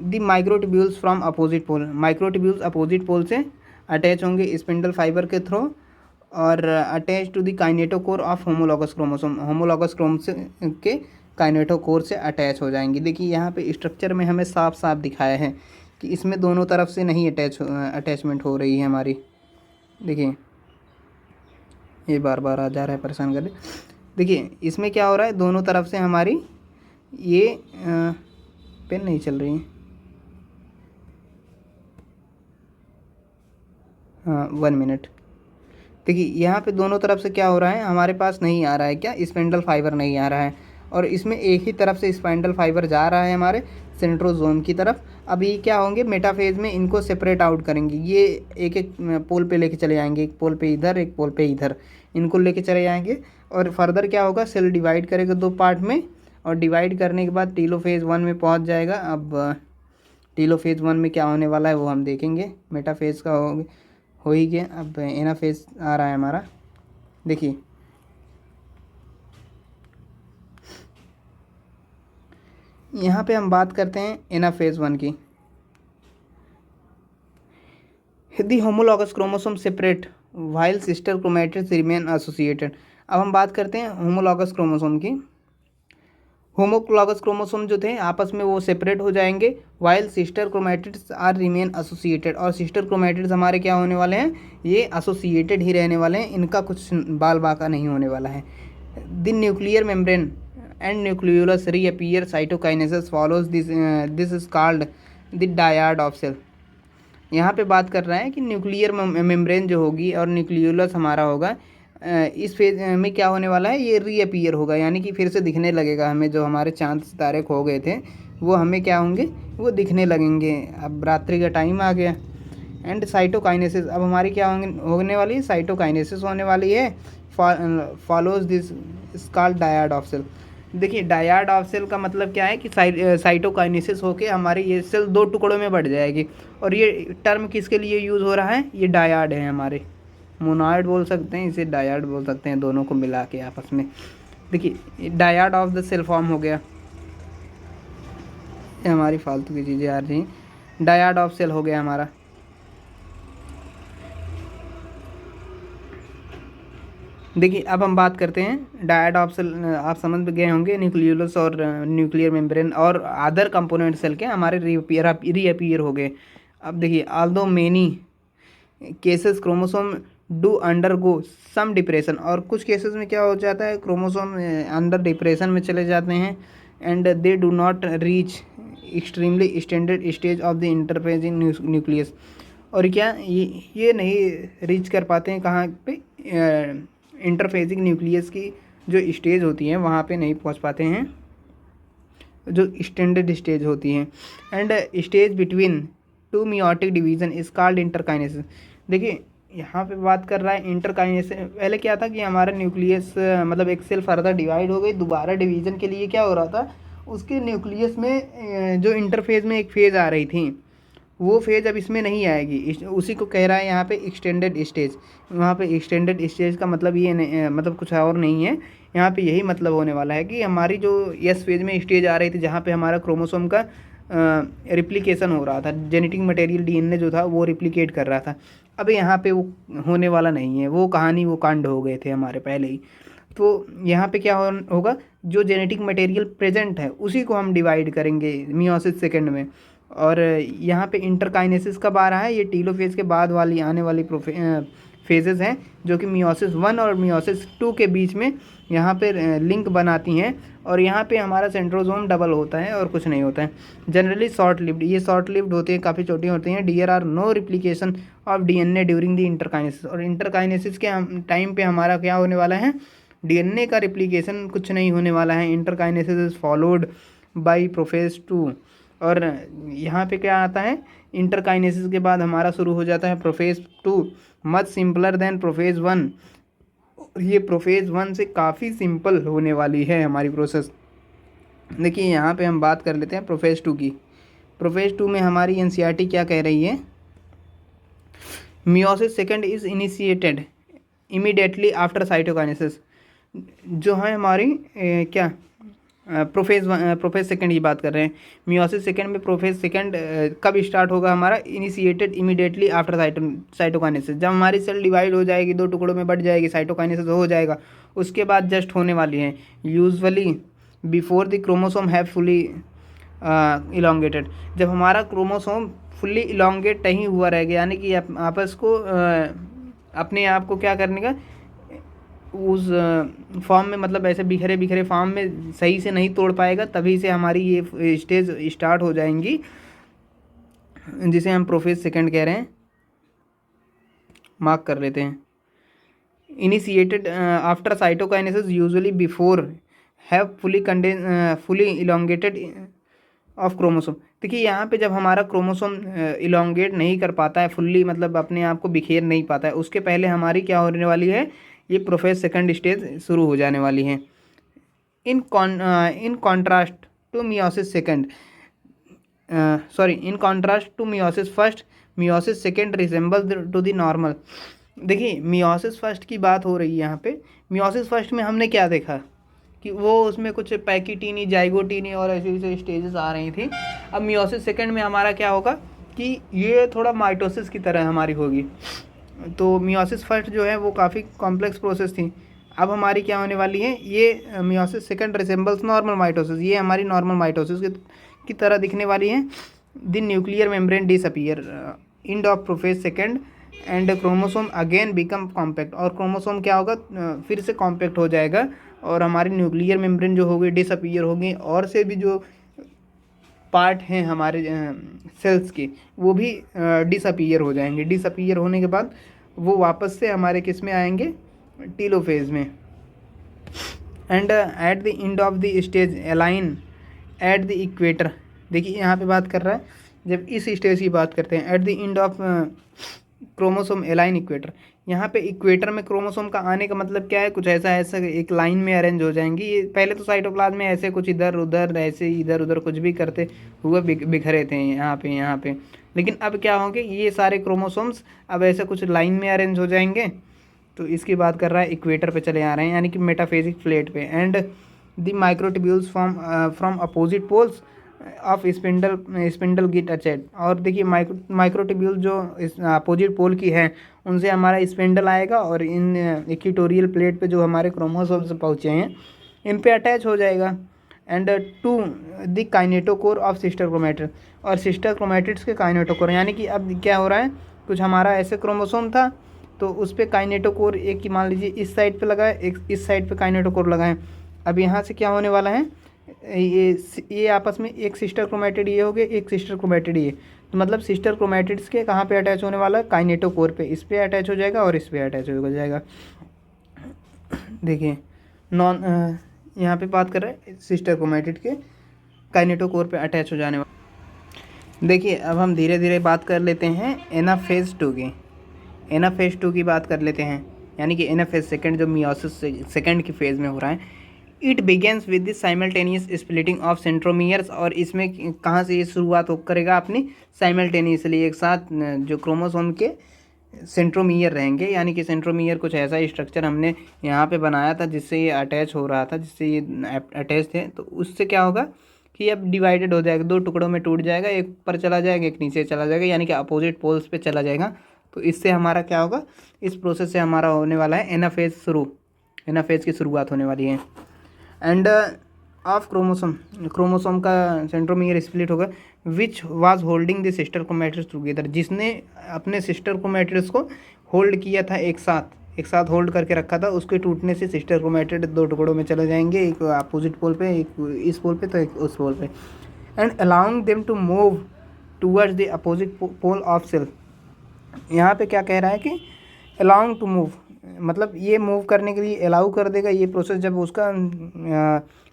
the microtubules from opposite pole. Microtubules opposite pole से अटैच होंगे स्पिंडल फाइबर के थ्रू, और attach to the kinetochore of homologous chromosome, homologous chromosome के काइनेटोकोर से अटैच हो जाएंगे। देखिए यहाँ पे स्ट्रक्चर में हमें साफ साफ दिखाया है कि इसमें दोनों तरफ से नहीं अटैचमेंट हो रही है हमारी। देखिए ये बार बार आ जा रहा है, परेशान कर दे। देखिए इसमें क्या हो रहा है, दोनों तरफ से हमारी ये पेन नहीं चल रही है, हाँ 1 मिनट। देखिए यहाँ पे दोनों तरफ से क्या हो रहा है, हमारे पास नहीं आ रहा है क्या, स्पिंडल फाइबर नहीं आ रहा है, और इसमें एक ही तरफ से स्पाइंडल फाइबर जा रहा है हमारे सेंट्रोजोम की तरफ। अब ये क्या होंगे, मेटाफेज में इनको सेपरेट आउट करेंगे, ये एक एक पोल पे लेके चले जाएंगे, एक पोल पे इधर एक पोल पे इधर, इनको लेके चले जाएंगे। और फर्दर क्या होगा, सेल डिवाइड करेगा 2 पार्ट में, और डिवाइड करने के बाद टीलोफेज 1 में पहुंच जाएगा। अब टीलोफेज 1 में क्या होने वाला है वो हम देखेंगे, मेटाफेज का हो ही गया। अब एनाफेज आ रहा है हमारा। देखिए यहाँ पे हम बात करते हैं एनाफेज 1 की। The homologous chromosome separate while sister chromatids remain associated. अब हम बात करते हैं होमोलॉगस क्रोमोसोम की। होमोलॉगस क्रोमोसोम जो थे आपस में वो सेपरेट हो जाएंगे, while sister chromatids are remain associated, और सिस्टर क्रोमैटिड्स हमारे क्या होने वाले हैं, ये एसोसिएटेड ही रहने वाले हैं, इनका कुछ बाल बाका नहीं होने वाला है। The nuclear membrane and nucleolus reappear cytokinesis follows this is called the dyad of cell. यहाँ पे बात कर रहा है कि न्यूक्लियर मेम्ब्रेन जो होगी और न्यूक्लियोलस हमारा होगा, इस फेज में क्या होने वाला है, ये रीअपीयर होगा, यानी कि फिर से दिखने लगेगा हमें, जो हमारे चांद सितारे खो गए थे वो हमें क्या होंगे, वो दिखने लगेंगे। अब रात्रि का टाइम आ गया। एंड साइटोकाइनेसिस, अब हमारी क्या होने वाली है, साइटोकाइनेसिस होने वाली है, follows this called dyad of cell. देखिए डायड ऑफ सेल का मतलब क्या है कि साइटोकाइनेसिस होके हमारी ये सेल दो टुकड़ों में बढ़ जाएगी, और ये टर्म किसके लिए यूज़ हो रहा है, ये डायड है हमारे, मोनोइड बोल सकते हैं इसे, डायड बोल सकते हैं, दोनों को मिला के आपस में। देखिए dyad of the cell form हो गया, ये हमारी फालतू की चीज़ें आ रही हैं। डायड ऑफ सेल हो गया हमारा। देखिए अब हम बात करते हैं डायड ऑफ सेल, आप समझ गए होंगे, न्यूक्लियोलस और न्यूक्लियर मेम्ब्रेन और अदर कंपोनेंट सेल के हमारे रीअपीयर हो गए। अब देखिए although many cases chromosome do undergo some depression, और कुछ केसेस में क्या हो जाता है, क्रोमोसोम अंडर डिप्रेशन में चले जाते हैं, and they do not reach extremely standard stage of the interphasing nucleus, और क्या ये नहीं रीच कर पाते हैं कहाँ पे, इंटरफेजिंग न्यूक्लियस की जो स्टेज होती है वहाँ पे नहीं पहुँच पाते हैं, जो स्टैंडर्ड स्टेज होती हैं। And stage between two meiotic division is called interkinesis. देखिए यहाँ पे बात कर रहा है इंटरकाइनेसिस। पहले क्या था कि हमारा न्यूक्लियस मतलब एक सेल फर्दर डिवाइड हो गई, दोबारा डिवीज़न के लिए क्या हो रहा था, उसके न्यूक्लियस में जो इंटरफेज में एक फेज़ आ रही थी, वो फेज अब इसमें नहीं आएगी, उसी को कह रहा है यहाँ पे एक्सटेंडेड स्टेज। वहाँ पे एक्सटेंडेड स्टेज का मतलब ये नहीं, मतलब कुछ और नहीं है, यहाँ पे यही मतलब होने वाला है कि हमारी जो एस फेज में स्टेज आ रही थी जहाँ पे हमारा क्रोमोसोम का रिप्लिकेशन हो रहा था, जेनेटिक मटेरियल डीएनए जो था वो रिप्लिकेट कर रहा था, अब यहाँ पे वो होने वाला नहीं है, वो कहानी वो कांड हो गए थे हमारे पहले ही। तो यहाँ पे क्या होगा, जो जेनेटिक मटेरियल प्रेजेंट है उसी को हम डिवाइड करेंगे मियोसिस सेकेंड में। और यहाँ पे इंटरकाइनेसिस कब आ रहा है, ये टीलोफेज के बाद वाली आने वाली फेजेस हैं, जो कि मियोसिस 1 और मियोसिस 2 के बीच में यहाँ पे लिंक बनाती हैं, और यहाँ पे हमारा सेंट्रोसोम डबल होता है और कुछ नहीं होता है। जनरली शॉर्ट लिव्ड, ये शॉर्ट लिव्ड होती है, काफ़ी छोटी होती हैं। There are no replication of DNA during the interkinesis, और इंटरकाइनेसिस के टाइम पे हमारा क्या होने वाला है, डीएनए का रिप्लिकेशन कुछ नहीं होने वाला है। Interkinesis is followed by prophase 2, और यहाँ पे क्या आता है, इंटरकाइनेसिस के बाद हमारा शुरू हो जाता है prophase 2, much simpler than prophase 1। ये प्रोफेज 1 से काफ़ी सिंपल होने वाली है हमारी प्रोसेस। देखिए यहाँ पे हम बात कर लेते हैं प्रोफेज 2 की। प्रोफेज 2 में हमारी एनसीईआरटी क्या कह रही है, meiosis second is initiated immediately after cytokinesis. जो है हमारी क्या प्रोफेज सेकेंड की बात कर रहे हैं, मियोसिस सेकेंड में प्रोफेज सेकेंड कब स्टार्ट होगा हमारा, इनिशिएटेड इमीडिएटली आफ्टर साइटोकाइनेसिस। जब हमारी सेल डिवाइड हो जाएगी, दो टुकड़ों में बढ़ जाएगी, साइटोकाइनेसिस हो जाएगा, उसके बाद जस्ट होने वाली है, usually before the chromosome have fully elongated. जब हमारा क्रोमोसोम फुल्ली इलोंगेट नहीं हुआ रहेगा, यानी कि आपस को अपने आप को क्या करने का, उस फॉर्म में, मतलब ऐसे बिखरे बिखरे फॉर्म में सही से नहीं तोड़ पाएगा, तभी से हमारी ये स्टेज स्टार्ट हो जाएंगी, जिसे हम प्रोफेज सेकेंड कह रहे हैं। मार्क कर लेते हैं, initiated after cytokinesis usually before have fully elongated of chromosome. देखिए यहाँ पे जब हमारा क्रोमोसोम इलोंगेट नहीं कर पाता है फुल्ली, मतलब अपने आप को बिखेर नहीं पाता है, उसके पहले हमारी क्या होने वाली है, ये प्रोफेज सेकंड स्टेज शुरू हो जाने वाली है। In contrast to meiosis second, in contrast to meiosis first, meiosis second resemble to the normal. देखिए मियोसिस फर्स्ट की बात हो रही है यहाँ पे। मियोसिस फर्स्ट में हमने क्या देखा कि वो उसमें कुछ पैकिटीनी, जाइगोटीनी और ऐसे ऐसे स्टेजेस आ रही थी। अब मियोसिस सेकंड में हमारा क्या होगा कि ये थोड़ा माइटोसिस की तरह हमारी होगी। तो मियोसिस फर्स्ट जो है वो काफ़ी कॉम्प्लेक्स प्रोसेस थी। अब हमारी क्या होने वाली है, ये meiosis second resembles normal mitosis, ये हमारी नॉर्मल माइटोसिस की तरह दिखने वाली है। The nuclear membrane disappear end of prophase second and chromosome again become compact, और क्रोमोसोम क्या होगा, फिर से कॉम्पैक्ट हो जाएगा और हमारी न्यूक्लियर मेम्ब्रेन जो होगी डिसअपियर होगी, और से भी जो पार्ट हैं हमारे सेल्स के वो भी डिसअपियर हो जाएंगे। डिसअपियर होने के बाद वो वापस से हमारे किस में आएंगे, टीलोफेज में। And eight the end of the stage align at the equator, देखिए यहाँ पे बात कर रहा है, जब इस स्टेज की बात करते हैं eight the end of chromosome align equator, यहाँ पे इक्वेटर में क्रोमोसोम का आने का मतलब क्या है, कुछ ऐसा एक लाइन में अरेंज हो जाएंगी। ये पहले तो साइटोप्लाज्म में ऐसे कुछ इधर उधर ऐसे इधर उधर कुछ भी करते हुए बिखरे थे यहाँ पे, लेकिन अब क्या होंगे, ये सारे क्रोमोसोम्स अब ऐसे कुछ लाइन में अरेंज हो जाएंगे। तो इसकी बात कर रहा है इक्वेटर पे चले आ रहे हैं, यानी कि मेटाफेजिक प्लेट पे। And the microtubules from opposite poles of spindle get attached, और देखिए माइक्रोट्यूब्यूल जो इस अपोजिट पोल की है उनसे हमारा स्पिंडल आएगा और इन इक्वेटोरियल प्लेट पे जो हमारे क्रोमोसोम्स पहुँचे हैं इन पे अटैच हो जाएगा। And to the kinetochore of sister chromatid, और सिस्टर क्रोमैटिड्स के काइनेटोकोर, यानी कि अब क्या हो रहा है, कुछ हमारा ऐसे क्रोमोसोम था तो उस पर काइनेटोकोर एक की मान लीजिए इस साइड पे लगाए, एक इस साइड पे काइनेटोकोर लगाएं। अब यहाँ से क्या होने वाला है, ये आपस में एक सिस्टर क्रोमैटिड ये हो गए, एक सिस्टर क्रोमैटिड ये, तो मतलब सिस्टर क्रोमैटिड्स के कहाँ पे अटैच होने वाला है, काइनेटोकोर पे, इस पे अटैच हो जाएगा और इस पे अटैच हो जाएगा। देखिए यहाँ पे बात कर रहे हैं सिस्टर क्रोमैटिड के काइनेटोकोर पे अटैच हो जाने वाला। देखिए अब हम धीरे धीरे बात कर लेते हैं एनाफेज 2 की। एनाफेज 2 की बात कर लेते हैं, यानी कि एनाफेज सेकंड जो मियोसिस सेकंड की फेज़ में हो रहा है। It begins with the simultaneous splitting of centromeres, और इसमें कहाँ से ये शुरुआत करेगा अपनी, साइमल्टेनियसली एक साथ जो क्रोमोसोम के सेंट्रोमियर रहेंगे, यानी कि सेंट्रोमियर कुछ ऐसा स्ट्रक्चर हमने यहाँ पे बनाया था जिससे ये अटैच हो रहा था, जिससे ये अटैच थे, तो उससे क्या होगा कि अब डिवाइडेड हो जाएगा, दो टुकड़ों में टूट जाएगा, एक ऊपर चला जाएगा एक नीचे चला जाएगा, यानी कि अपोजिट पोल्स पे चला जाएगा। तो इससे हमारा क्या होगा, इस प्रोसेस से हमारा होने वाला है एनाफेज शुरू, एनाफेज की शुरुआत होने वाली है। एंड ऑफ क्रोमोसोम का सेंट्रोमियर स्प्लिट होगा which was holding the sister chromatids together, जिसने अपने सिस्टर क्रोमैटिड्स को होल्ड किया था, एक साथ होल्ड करके रखा था, उसके टूटने से सिस्टर क्रोमैटिड दो टुकड़ों में चले जाएंगे, एक अपोजिट पोल पे, एक इस पोल पे तो एक उस पोल पे। And allowing them to move towards the opposite pole of cell, यहाँ पे क्या कह रहा है कि अलाउइंग टू मूव, मतलब ये मूव करने के लिए अलाउ कर देगा। ये प्रोसेस जब उसका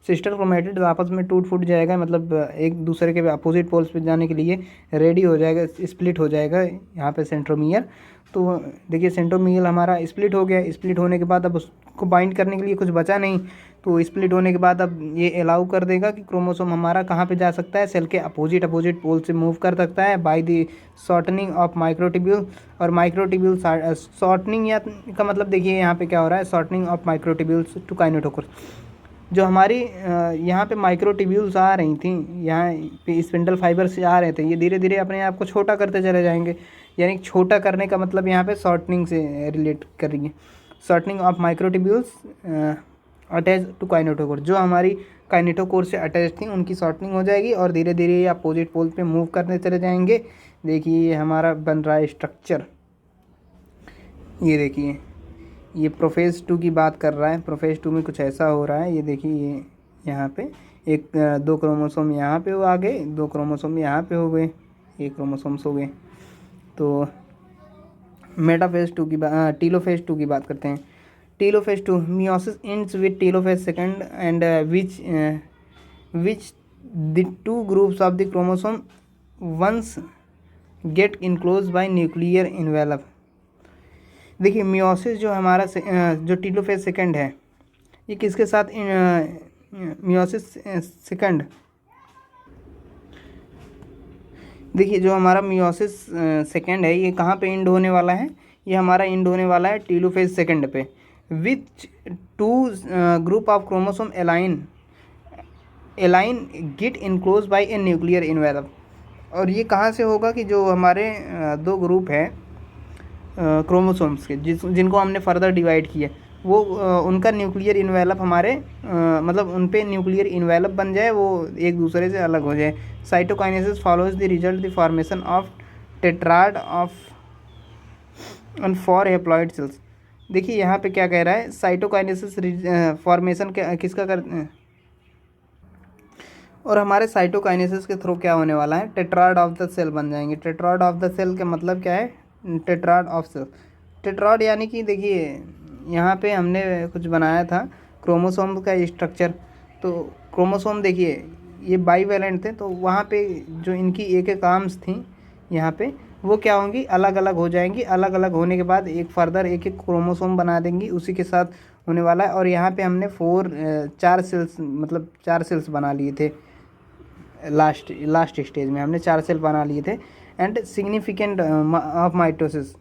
सिस्टर क्रोमैटिड आपस में टूट फूट जाएगा, मतलब एक दूसरे के अपोजिट पोल्स पे जाने के लिए रेडी हो जाएगा, स्प्लिट हो जाएगा यहाँ पे सेंट्रोमियर। तो देखिए सेंट्रोमियर हमारा स्प्लिट हो गया, स्प्लिट होने के बाद अब उसको बाइंड करने के लिए कुछ बचा नहीं, तो स्प्लिट होने के बाद अब ये अलाउ कर देगा कि क्रोमोसोम हमारा कहाँ पे जा सकता है, सेल के अपोजिट पोल से मूव कर सकता है by the shortening of microtubule. और माइक्रोट्यूब्यूल शॉर्टनिंग या का मतलब देखिए यहाँ पे क्या हो रहा है, shortening of microtubules to kinetochore, जो हमारी यहाँ पे माइक्रोट्यूब्यूल्स आ रही थी, यहाँ पे स्पिंडल फाइबर से आ रहे थे, ये धीरे धीरे अपने आप को छोटा करते चले जाएंगे, यानी छोटा करने का मतलब यहाँ पे शॉर्टनिंग से रिलेट कर रही है। Shortening of microtubules attach to kinetochore, जो हमारी काइनेटोकोर से अटैच थी उनकी शॉर्टनिंग हो जाएगी और धीरे धीरे ये अपोजिट पोल पे मूव करते चले जाएंगे। देखिए ये हमारा बन रहा है स्ट्रक्चर, ये देखिए ये प्रोफेज 2 की बात कर रहा है। प्रोफेज 2 में कुछ ऐसा हो रहा है, ये देखिए ये यहाँ पे एक दो क्रोमोसोम यहाँ पे आ गए, दो क्रोमोसोम यहाँ पे हो गए, ये क्रोमोसोम्स हो गए। तो मेटाफेज 2 की टीलोफेज 2 की बात करते हैं। Telophase 2 meiosis ends with telophase second and which the two groups of the chromosome once get enclose by nuclear envelope. देखिए मियोसिस जो हमारा जो टीलोफेज सेकंड है ये किसके साथ मियोसिस सेकंड, देखिए जो हमारा मियोसिस सेकंड है ये कहाँ पे एंड होने वाला है, ये हमारा एंड होने वाला है टीलोफेज सेकंड पे। Which two group of chromosome align get enclose by a nuclear envelope. और ये कहाँ से होगा कि जो हमारे दो ग्रुप है क्रोमोसोम्स के जिनको हमने फर्दर डिवाइड किया वो उनका न्यूक्लियर इन्वेलप हमारे मतलब उन पे न्यूक्लियर इन्वेलप बन जाए, वो एक दूसरे से अलग हो जाए। Cytokinesis follows the result the formation of tetrad of on 4 haploid sales. देखिए यहाँ पे क्या कह रहा है, साइटोकाइनेसिस फॉर्मेशन किसका कर और हमारे साइटोकाइनेसिस के थ्रू क्या होने वाला है, टेट्राड ऑफ द सेल बन जाएंगे। टेट्राड ऑफ द सेल का मतलब क्या है, टेट्राड ऑफ सेल। टेट्राड यानी कि देखिए यहाँ पे हमने कुछ बनाया था क्रोमोसोम का स्ट्रक्चर। तो क्रोमोसोम देखिए ये बाईवैलेंट थे, तो वहाँ पे जो इनकी एक एक आर्म्स थी यहाँ पे, वो क्या होंगी, अलग अलग हो जाएंगी। अलग अलग होने के बाद एक फर्दर एक एक क्रोमोसोम बना देंगी, उसी के साथ होने वाला है। और यहाँ पे हमने 4 सेल्स मतलब 4 सेल्स बना लिए थे। लास्ट स्टेज में हमने 4 सेल बना लिए थे। एंड सिग्निफिकेंट ऑफ माइटोसिस,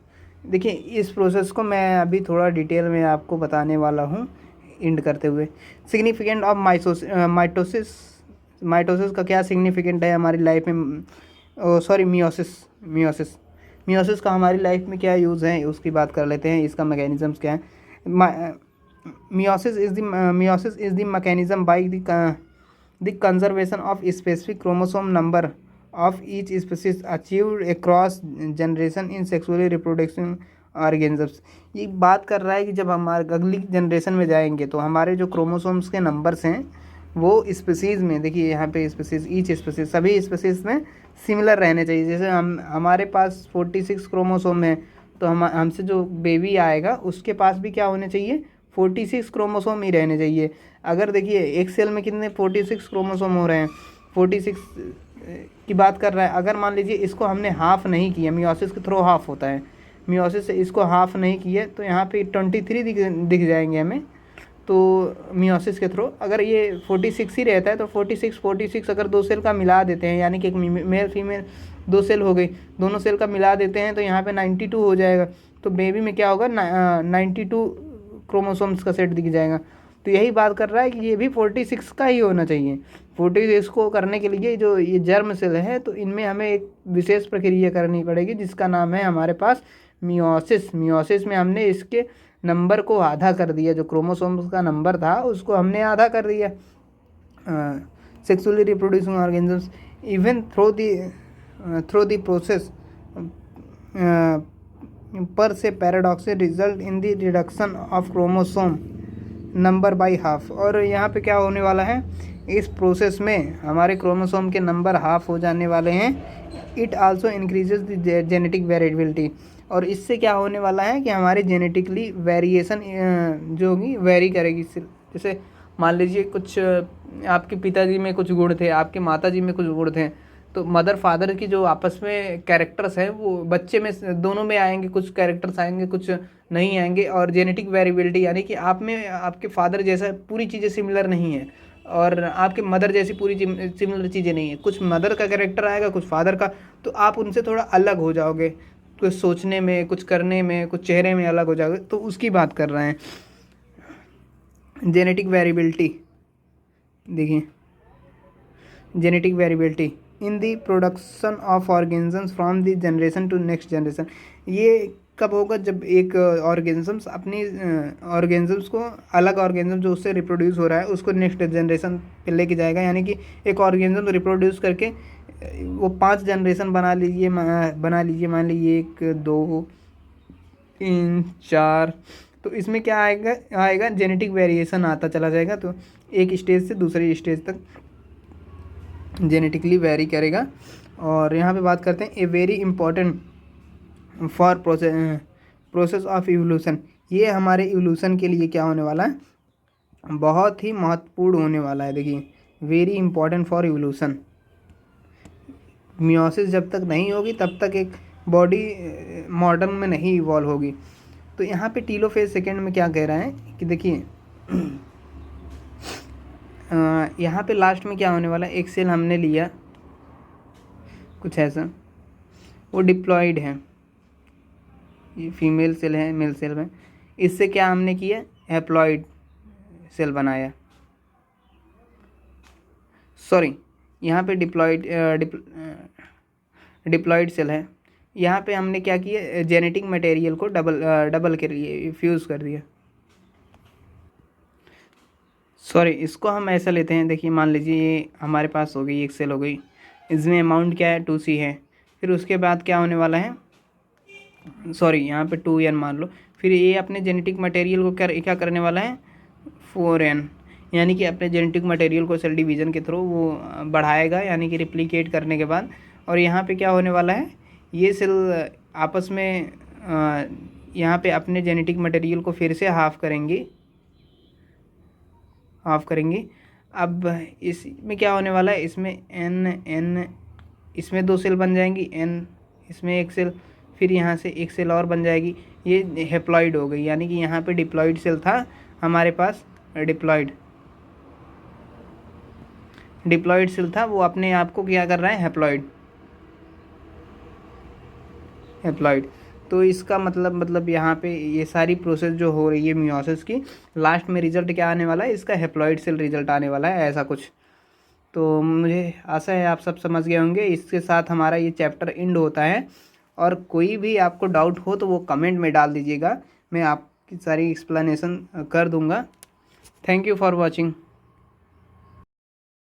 देखिए इस प्रोसेस को मैं अभी थोड़ा डिटेल में आपको बताने वाला हूँ एंड करते हुए। सिग्निफिकेंट ऑफ माइटोसिस, माइटोसिस का क्या सिग्निफिकेंट है हमारी लाइफ में, सॉरी मियोसिस का हमारी लाइफ में क्या यूज़ है उसकी बात कर लेते हैं। इसका मैकेनिज़म्स क्या है। Meiosis is the mechanism by the conservation of specific chromosome number of each species achieved across generation in sexually reproducing organisms। ये बात कर रहा है कि जब हमारे अगली जनरेशन में जाएंगे तो हमारे जो क्रोमोसोम्स के नंबर्स हैं वो स्पीसीज़ में, देखिए यहाँ पे स्पीसीज़, ईच स्पीसीज़, सभी स्पीसीज़ में सिमिलर रहने चाहिए। जैसे हमारे पास 46 क्रोमोसोम है, तो हमसे जो बेबी आएगा उसके पास भी क्या होने चाहिए, 46 क्रोमोसोम ही रहने चाहिए। अगर देखिए एक सेल में कितने 46 क्रोमोसोम हो रहे हैं, 46 की बात कर रहा है। अगर मान लीजिए इसको हमने हाफ़ नहीं किया, मियोसिस के थ्रू हाफ़ होता है, मियोसिस से इसको हाफ़ नहीं किया तो यहाँ पे 23 दिख जाएंगे हमें। तो मियोसिस के थ्रू अगर ये 46 ही रहता है तो 46 अगर 2 सेल का मिला देते हैं, यानी कि एक मेल फीमेल 2 सेल हो गई, दोनों सेल का मिला देते हैं तो यहाँ पे 92 हो जाएगा। तो बेबी में क्या होगा, 92 क्रोमोसोम्स का सेट दिख जाएगा। तो यही बात कर रहा है कि ये भी 46 का ही होना चाहिए। 46 को करने के लिए जो ये जर्म सेल है, तो इनमें हमें एक विशेष प्रक्रिया करनी पड़ेगी जिसका नाम है हमारे पास मियोसिस। मियोसिस में हमने इसके नंबर को आधा कर दिया, जो क्रोमोसोम्स का नंबर था उसको हमने आधा कर दिया। Sexually reproducing organisms even through the process पर से paradox result in the reduction of chromosome number by half. और यहाँ पे क्या होने वाला है, इस प्रोसेस में हमारे क्रोमोसोम के नंबर हाफ हो जाने वाले हैं। It also increases the genetic variability, और इससे क्या होने वाला है कि हमारे जेनेटिकली वेरिएशन जो होगी वेरी करेगी। जैसे मान लीजिए कुछ आपके पिताजी में कुछ गुण थे, आपके माताजी में कुछ गुण थे, तो मदर फादर की जो आपस में कैरेक्टर्स हैं वो बच्चे में दोनों में आएंगे, कुछ कैरेक्टर्स आएंगे कुछ नहीं आएंगे। और जेनेटिक वेरिएबिलिटी यानी कि आप में आपके फादर जैसा पूरी चीज़ें सिमिलर नहीं है और आपके मदर जैसी पूरी सिमिलर चीज़ें नहीं है। कुछ मदर का कैरेक्टर आएगा, कुछ फादर का, तो आप उनसे थोड़ा अलग हो जाओगे, कुछ सोचने में, कुछ करने में, कुछ चेहरे में अलग हो जाओगे। तो उसकी बात कर रहे हैं जेनेटिक वेरिएबिलिटी। देखिए genetic variability in the production of organisms from the generation to next generation. ये कब होगा, जब एक ऑर्गेनिजम्स अपनी ऑर्गेनिजम्स को, अलग ऑर्गेनिज्म जो उससे रिप्रोड्यूस हो रहा है उसको नेक्स्ट जनरेशन पे लेके जाएगा। यानी कि एक ऑर्गेनिज्म रिप्रोड्यूस करके वो 5 जनरेशन बना लीजिए मान लीजिए 1 2 3 4, तो इसमें क्या आएगा जेनेटिक वेरिएशन आता चला जाएगा। तो एक स्टेज से दूसरे स्टेज तक जेनेटिकली वेरी करेगा। और यहाँ पे बात करते हैं a very important for process of evolution. ये हमारे इवोल्यूशन के लिए क्या होने वाला है, बहुत ही महत्वपूर्ण होने वाला है। देखिए very important for evolution. Meiosis जब तक नहीं होगी तब तक एक बॉडी मॉडर्न में नहीं इवॉल्व होगी। तो यहाँ पे टीलोफेज सेकेंड में क्या कह रहा है कि देखिए यहाँ पे लास्ट में क्या होने वाला है, एक सेल हमने लिया कुछ ऐसा, वो डिप्लॉयड है, ये फीमेल सेल है, मेल सेल में, इससे क्या हमने किया, हैप्लॉयड सेल बनाया। सॉरी यहाँ पे डिप्लॉयड सेल है। यहाँ पे हमने क्या किया, जेनेटिक मटेरियल को डबल के लिए फ्यूज़ कर दिया। सॉरी, इसको हम ऐसा लेते हैं। देखिए मान लीजिए ये हमारे पास हो गई, एक सेल हो गई, इसमें अमाउंट क्या है 2C है। फिर उसके बाद क्या होने वाला है, सॉरी यहाँ पे 2N मान लो। फिर ये अपने जेनेटिक मटेरियल को क्या करने वाला है 4N, यानी कि अपने जेनेटिक मटेरियल को सेल डिवीज़न के थ्रू वो बढ़ाएगा, यानी कि रिप्लिकेट करने के बाद। और यहाँ पे क्या होने वाला है, ये सेल आपस में यहाँ पे अपने जेनेटिक मटेरियल को फिर से हाफ करेंगे। अब इसमें क्या होने वाला है, इसमें N इसमें 2 सेल बन जाएंगी, N इसमें 1 सेल, फिर यहाँ से 1 सेल और बन जाएगी। ये हेप्लॉइड हो गई, यानी कि यहाँ पे डिप्लॉइड सेल था हमारे पास, डिप्लॉइड सेल था, वो अपने आप को क्या कर रहा है हैप्लॉइड। तो इसका मतलब यहाँ पे ये सारी प्रोसेस जो हो रही है मियोसिस की, लास्ट में रिजल्ट क्या आने वाला है, इसका हैप्लॉइड सेल रिजल्ट आने वाला है, ऐसा कुछ। तो मुझे आशा है आप सब समझ गए होंगे। इसके साथ हमारा ये चैप्टर एंड होता है। और कोई भी आपको डाउट हो तो वो कमेंट में डाल दीजिएगा, मैं आपकी सारी एक्सप्लेनेशन कर दूंगा। Thank you for watching.